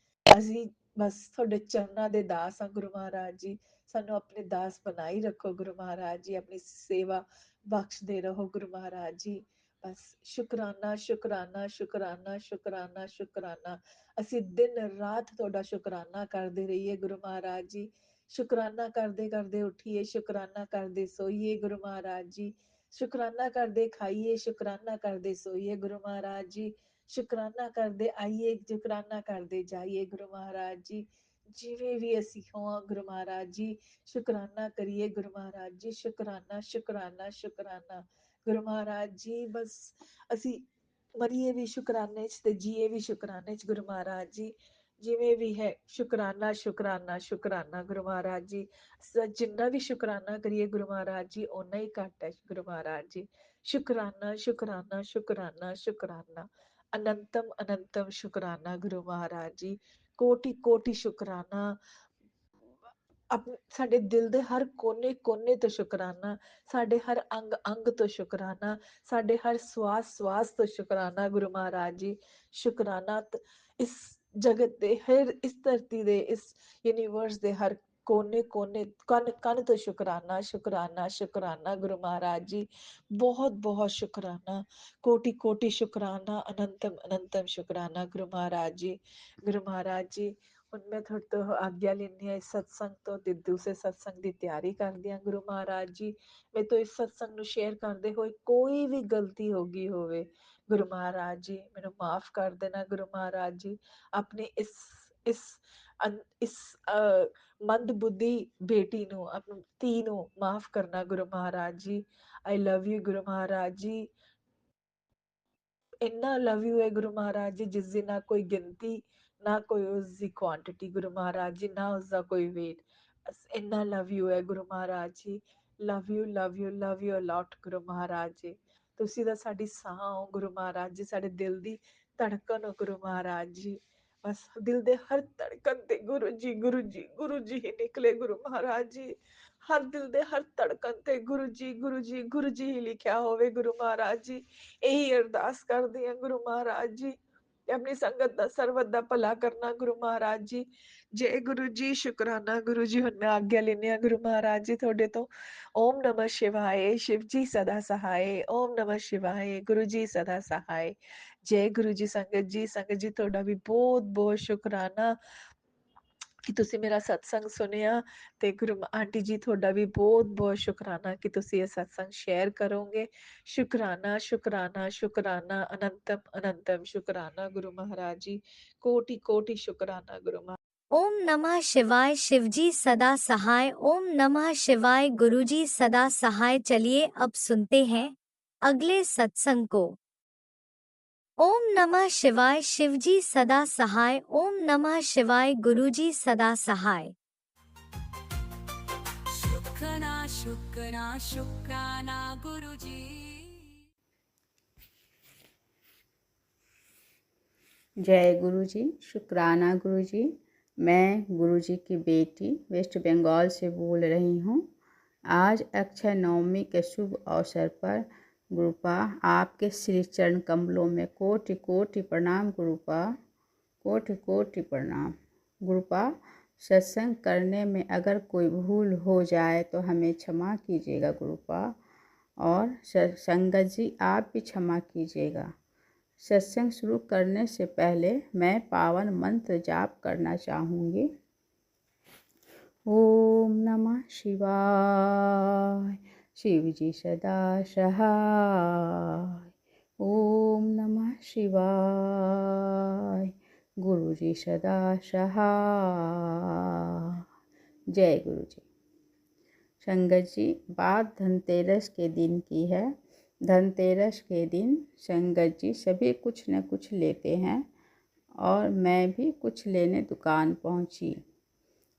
ਅਸੀਂ ਬਸ ਤੁਹਾਡੇ ਚਰਨਾਂ ਦੇ ਦਾਸ ਹਾਂ ਗੁਰੂ ਮਹਾਰਾਜ ਜੀ। ਸਾਨੂੰ ਆਪਣੇ ਦਾਸ ਬਣਾਈ ਰੱਖੋ ਗੁਰੂ ਮਹਾਰਾਜ ਜੀ, ਆਪਣੀ ਸੇਵਾ ਬਖਸ਼ਦੇ ਰਹੋ ਗੁਰੂ ਮਹਾਰਾਜ ਜੀ। ਬਸ ਸ਼ੁਕਰਾਨਾ ਸ਼ੁਕਰਾਨਾ ਸ਼ੁਕਰਾਨਾ ਸ਼ੁਕਰਾਨਾ ਸ਼ੁਕਰਾਨਾ, ਅਸੀਂ ਦਿਨ ਰਾਤ ਤੁਹਾਡਾ ਸ਼ੁਕਰਾਨਾ ਕਰਦੇ ਰਹੀਏ ਗੁਰੂ ਮਹਾਰਾਜ ਜੀ। ਸ਼ੁਕਰਾਨਾ ਕਰਦੇ ਕਰਦੇ ਉੱਠੀਏ, ਸ਼ੁਕਰਾਨਾ ਕਰਦੇ ਸੋਈਏ ਗੁਰੂ ਮਹਾਰਾਜ ਜੀ। ਸ਼ੁਕਰਾਨਾ ਕਰਦੇ ਖਾਈਏ, ਸ਼ੁਕਰਾਨਾ ਕਰਦੇ ਸੋਈਏ ਗੁਰੂ ਮਹਾਰਾਜ ਜੀ। ਸ਼ੁਕਰਾਨਾ ਕਰਦੇ ਆਈਏ, ਸ਼ੁਕਰਾਨਾ ਕਰਦੇ ਜਾਈਏ ਗੁਰੂ ਮਹਾਰਾਜ ਜੀ। ਜਿਵੇਂ ਵੀ ਅਸੀਂ ਹੋਵਾਂ ਗੁਰੂ ਮਹਾਰਾਜ ਜੀ, ਸ਼ੁਕਰਾਨਾ ਕਰੀਏ ਗੁਰੂ ਮਹਾਰਾਜ ਜੀ। ਸ਼ੁਕਰਾਨਾ ਸ਼ੁਕਰਾਨਾ ਸ਼ੁਕਰਾਨਾ ਗੁਰੂ ਮਹਾਰਾਜ ਜੀ। ਬਸ ਅਸੀਂ ਮਰੀਏ ਵੀ ਸ਼ੁਕਰਾਨੇ 'ਚ ਤੇ ਜੀਏ ਵੀ ਸ਼ੁਕਰਾਨੇ 'ਚ ਗੁਰੂ ਮਹਾਰਾਜ ਜੀ। ਜਿਵੇਂ ਵੀ ਹੈ ਸ਼ੁਕਰਾਨਾ ਸ਼ੁਕਰਾਨਾ ਸ਼ੁਕਰਾਨਾ ਗੁਰੂ ਮਹਾਰਾਜ ਜੀ। ਜਿੰਨਾ ਵੀ ਸ਼ੁਕਰਾਨਾ ਕਰੀਏ ਗੁਰੂ ਮਹਾਰਾਜ ਜੀ, ਓਨਾ ਹੀ ਘੱਟ ਹੈ ਗੁਰੂ ਮਹਾਰਾਜ ਜੀ। ਸ਼ੁਕਰਾਨਾ ਸ਼ੁਕਰਾਨਾ ਸ਼ੁਕਰਾਨਾ ਸ਼ੁਕਰਾਨਾ, ਅਨੰਤਮ ਅਨੰਤਮ ਸ਼ੁਕਰਾਨਾ ਗੁਰੂ ਮਹਾਰਾਜ ਜੀ। ਕੋਟि ਕੋਟि ਸ਼ੁਕਰਾਨਾ, ਸਾਡੇ ਦਿਲ ਦੇ ਹਰ ਕੋਨੇ ਕੋਨੇ ਤੋਂ ਸ਼ੁਕਰਾਨਾ, ਸਾਡੇ ਹਰ ਅੰਗ ਅੰਗ ਤੋਂ ਸ਼ੁਕਰਾਨਾ, ਸਾਡੇ ਹਰ ਸਵਾਸ ਸਵਾਸ ਤੋਂ ਸ਼ੁਕਰਾਨਾ ਗੁਰੂ ਮਹਾਰਾਜ ਜੀ। ਸ਼ੁਕਰਾਨਾ ਇਸ ਜਗਤ ਦੇ ਹਰ, ਇਸ ਧਰਤੀ ਦੇ, ਇਸ ਯੂਨੀਵਰਸ ਦੇ ਹਰ ਕੋਨੇ ਕੋਨੇ ਕਣ ਕਣ ਤੋਂ ਸ਼ੁਕਰਾਨਾ ਸ਼ੁਕਰਾਨਾ ਸ਼ੁਕਰਾਨਾ ਗੁਰੂ ਮਹਾਰਾਜ ਜੀ। ਬਹੁਤ ਬਹੁਤ ਸ਼ੁਕਰਾਨਾ, ਕੋਟि ਕੋਟि ਸ਼ੁਕਰਾਨਾ, ਅਨੰਤਮ ਅਨੰਤਮ ਸ਼ੁਕਰਾਨਾ ਗੁਰੂ ਮਹਾਰਾਜ ਜੀ। ਗੁਰੂ ਮਹਾਰਾਜ ਜੀ, ਹੁਣ ਮੈਂ ਤੁਹਾਡੇ ਤੋਂ ਆਗਿਆ ਲੈਂਦੀ ਹਾਂ ਇਸ ਸਤਸੰਗ ਤੋਂ, ਤੇ ਦੂਸਰੇ ਸਤਸੰਗ ਦੀ ਤਿਆਰੀ ਕਰਦੀ ਹਾਂ ਗੁਰੂ ਮਹਾਰਾਜ ਜੀ। ਮੇਰੇ ਤੋਂ ਇਸ ਸਤਸੰਗ ਨੂੰ ਸ਼ੇਅਰ ਕਰਦੇ ਹੋਏ ਕੋਈ ਵੀ ਗਲਤੀ ਹੋ ਗਈ ਹੋਵੇ ਗੁਰੂ ਮਹਾਰਾਜ ਜੀ, ਮੈਨੂੰ ਮਾਫ ਕਰ ਦੇਣਾ ਗੁਰੂ ਮਹਾਰਾਜ ਜੀ। ਆਪਣੀ ਇਸ ਮੰਦ ਬੁੱਧੀ ਬੇਟੀ ਨੂੰ, ਆਪਣੀ ਧੀ ਨੂੰ ਮਾਫ ਕਰਨਾ ਗੁਰੂ ਮਹਾਰਾਜ ਜੀ। ਆਈ ਲਵ ਯੂ ਗੁਰੂ ਮਹਾਰਾਜ ਜੀ। ਇੰਨਾ ਲਵ ਯੂ ਹੈ ਗੁਰੂ ਮਹਾਰਾਜ ਜੀ, ਜਿਸ ਦੀ ਨਾ ਕੋਈ ਗਿਣਤੀ, ਨਾ ਕੋਈ ਉਸਦੀ ਕੁਆਂਟੀਟੀ ਗੁਰੂ ਮਹਾਰਾਜ ਜੀ, ਨਾ ਉਸਦਾ ਕੋਈ ਵੇਟ। ਇੰਨਾ ਲਵ ਯੂ ਹੈ Guru Maharaj ji. Love you love you love you a lot Guru Maharaj ji. ਤੁਸੀਂ ਤਾਂ ਸਾਡੀ ਸਾਹ ਹੋ ਗੁਰੂ ਮਹਾਰਾਜ ਜੀ, ਸਾਡੇ ਦਿਲ ਦੀ ਧੜਕਣ ਹੋ ਗੁਰੂ ਮਹਾਰਾਜ ਜੀ। ਬਸ ਦਿਲ ਦੇ ਹਰ ਧੜਕਣ ਤੇ ਗੁਰੂ ਜੀ ਗੁਰੂ ਜੀ ਗੁਰੂ ਜੀ ਹੀ ਨਿਕਲੇ ਗੁਰੂ ਮਹਾਰਾਜ ਜੀ। ਹਰ ਦਿਲ ਦੇ ਹਰ ਧੜਕਣ ਤੇ ਗੁਰੂ ਜੀ ਗੁਰੂ ਜੀ ਗੁਰੂ ਜੀ ਹੀ ਲਿਖਿਆ ਹੋਵੇ ਗੁਰੂ ਮਹਾਰਾਜ ਜੀ। ਇਹੀ ਅਰਦਾਸ ਕਰਦੇ ਹਾਂ ਗੁਰੂ ਮਹਾਰਾਜ ਜੀ, ਆਪਣੀ ਸੰਗਤ ਦਾ ਸਰਬਤ ਦਾ ਭਲਾ ਕਰਨਾ ਗੁਰੂ ਮਹਾਰਾਜ ਜੀ। ਜੈ ਗੁਰੂ ਜੀ। ਸ਼ੁਕਰਾਨਾ ਗੁਰੂ ਜੀ। ਹੁਣ ਮੈਂ ਆਗਿਆ ਲੈਂਦੀ ਹਾਂ ਗੁਰੂ ਮਹਾਰਾਜ ਜੀ ਤੁਹਾਡੇ ਤੋਂ। ਓਮ ਨਮः शिवाय, शिव जी सदा सहाय। ओम नमः शिवाय, गुरु जी सदा सहाय। जय गुरु जी। संगत जी ਤੁਹਾਡਾ ਵੀ ਬਹੁਤ ਬਹੁਤ ਸ਼ੁਕਰਾਨਾ ਕਿ ਤੁਸੀਂ ਮੇਰਾ ਸਤਸੰਗ ਸੁਣਿਆ, ਤੇ ਗੁਰੂ ਆਂਟੀ ਜੀ ਤੁਹਾਡਾ ਵੀ ਬਹੁਤ ਬਹੁਤ ਸ਼ੁਕਰਾਨਾ ਕਿ ਤੁਸੀਂ ਇਹ ਸਤਸੰਗ ਸ਼ੇਅਰ ਕਰੋਗੇ। ਸ਼ੁਕਰਾਨਾ ਸ਼ੁਕਰਾਨਾ ਸ਼ੁਕਰਾਨਾ, ਅਨੰਤਮ ਅਨੰਤਮ ਸ਼ੁਕਰਾਨਾ ਗੁਰੂ ਮਹਾਰਾਜ ਜੀ। ਕੋटि कोटि शुकराना गुरु महाराज। ओम नमः शिवाय, शिवजी सदा सहाय। ओम नमः शिवाय, गुरुजी सदा सहाय। चलिए अब सुनते हैं अगले सत्संग को। ओम नमः शिवाय, शिवजी सदा सहाय। ओम नमः शिवाय, गुरुजी सदा सहाय। शुक्राना शुक्राना शुक्राना गुरुजी। जय गुरु जी। शुक्राना गुरु जी। मैं गुरु जी की बेटी वेस्ट बंगाल से बोल रही हूँ। आज अक्षय नवमी के शुभ अवसर पर गुरुपा आपके श्री चरण कमलों में कोटि कोटि प्रणाम गुरुपा, कोटि कोटि प्रणाम गुरुपा। सत्संग करने में अगर कोई भूल हो जाए तो हमें क्षमा कीजिएगा गुरुपा, और संगत जी आप भी क्षमा कीजिएगा। सत्संग शुरू करने से पहले मैं पावन मंत्र जाप करना चाहूँगी। ओम नमः शिवाय, शिव जी सदा सहाय। ओम नमः शिवाय। गुरु जी सदा सहाय। जय गुरु जी। संगत जी, बात धनतेरस के दिन की है। धनतेरस के दिन संगत जी सभी कुछ न कुछ लेते हैं और मैं भी कुछ लेने दुकान पहुंची।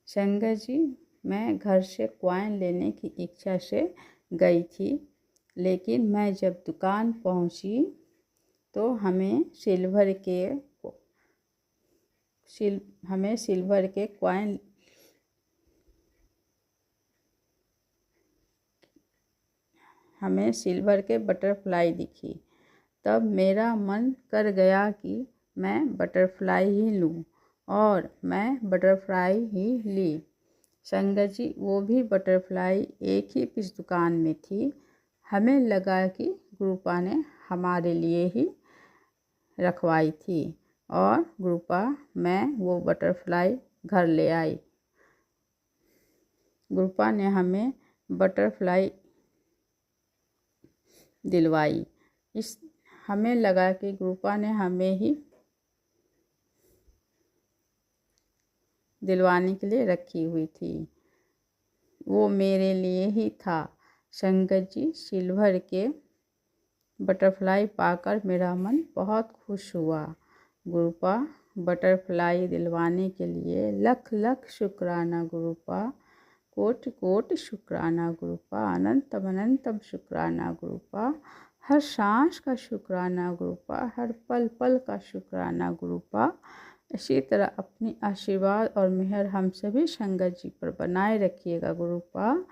संगत जी, मैं घर से कॉइन लेने की इच्छा से गई थी, लेकिन मैं जब दुकान पहुंची तो हमें सिल्वर के कॉइन हमें सिल्वर के बटरफ्लाई दिखी। तब मेरा मन कर गया कि मैं बटरफ्लाई ही लूं और मैं बटरफ्लाई ही ली। संगत जी, वो भी बटरफ्लाई एक ही इस दुकान में थी। हमें लगा कि गुरुपा ने हमारे लिए ही रखवाई थी और गुरुपा मैं वो बटरफ्लाई घर ले आई। गुरुपा ने हमें बटरफ्लाई दिलवाई। हमें लगा कि गुरुपा ने हमें ही दिलवाने के लिए रखी हुई थी। वो मेरे लिए ही था। संगत जी, सिल्वर के बटरफ्लाई पाकर मेरा मन बहुत खुश हुआ। गुरुपा, बटरफ्लाई दिलवाने के लिए लख लख शुक्राना गुरुपा। कोटि कोटि शुक्राना गुरुपा। अनंतम अनंतम शुक्राना गुरुपा। हर सांस का शुक्राना गुरुपा। हर पल पल का शुक्राना गुरुपा। इसी तरह अपनी आशीर्वाद और मेहर हम सभी संगत जी पर बनाए रखिएगा गुरुपा।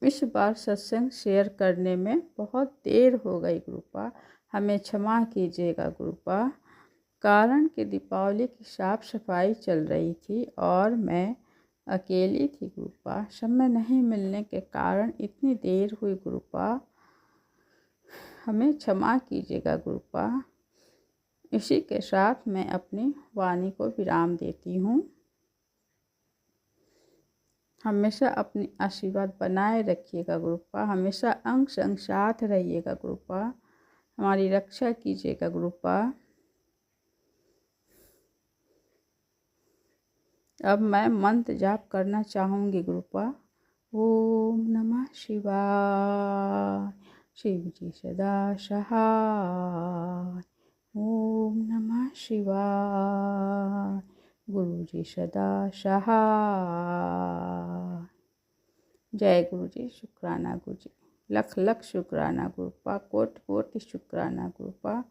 इस बार सत्संग शेयर करने में बहुत देर हो गई गुरुपा, हमें क्षमा कीजिएगा गुरुपा। कारण कि दीपावली की साफ सफाई चल रही थी और मैं अकेली थी गुरुपा। समय नहीं मिलने के कारण इतनी देर हुई गुरुपा, हमें क्षमा कीजिएगा गुरुपा। इसी के साथ मैं अपनी वाणी को विराम देती हूँ। हमेशा अपनी आशीर्वाद बनाए रखिएगा गुरुपा। हमेशा अंग संग साथ रहिएगा गुरुपा। हमारी रक्षा कीजिएगा गुरुपा। अब मैं मंत्र जाप करना चाहूँगी गुरुपा। ओम नमः शिवाय। शिव जी सदा सहाय। ओम नमः शिवाय। गुरु जी सदा सहाय। जय गुरु जी। शुक्राना गुरु जी। लख लख शुक्राना गुरुपा। कोटि कोटि शुक्राना गुरुपा।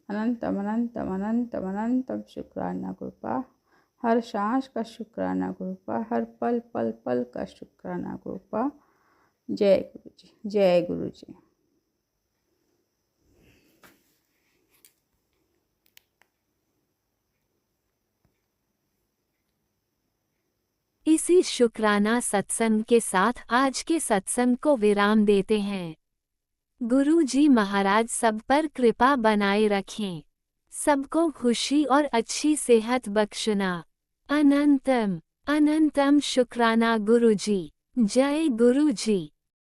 अनंतम अनंतम अनंतम अनंतम शुक्राना गुरुपा। हर सांस का शुक्राना गुरुपा। हर पल पल पल का शुक्राना गुरुपा। जय गुरु जी। जय गुरु जी। इसी शुक्राना सत्संग के साथ आज के सत्संग को विराम देते हैं। गुरु जी महाराज सब पर कृपा बनाए रखें, सबको खुशी और अच्छी सेहत बख्शना। अनंतम अनंतम शुक्राना गुरु जी। जय गुरु जी।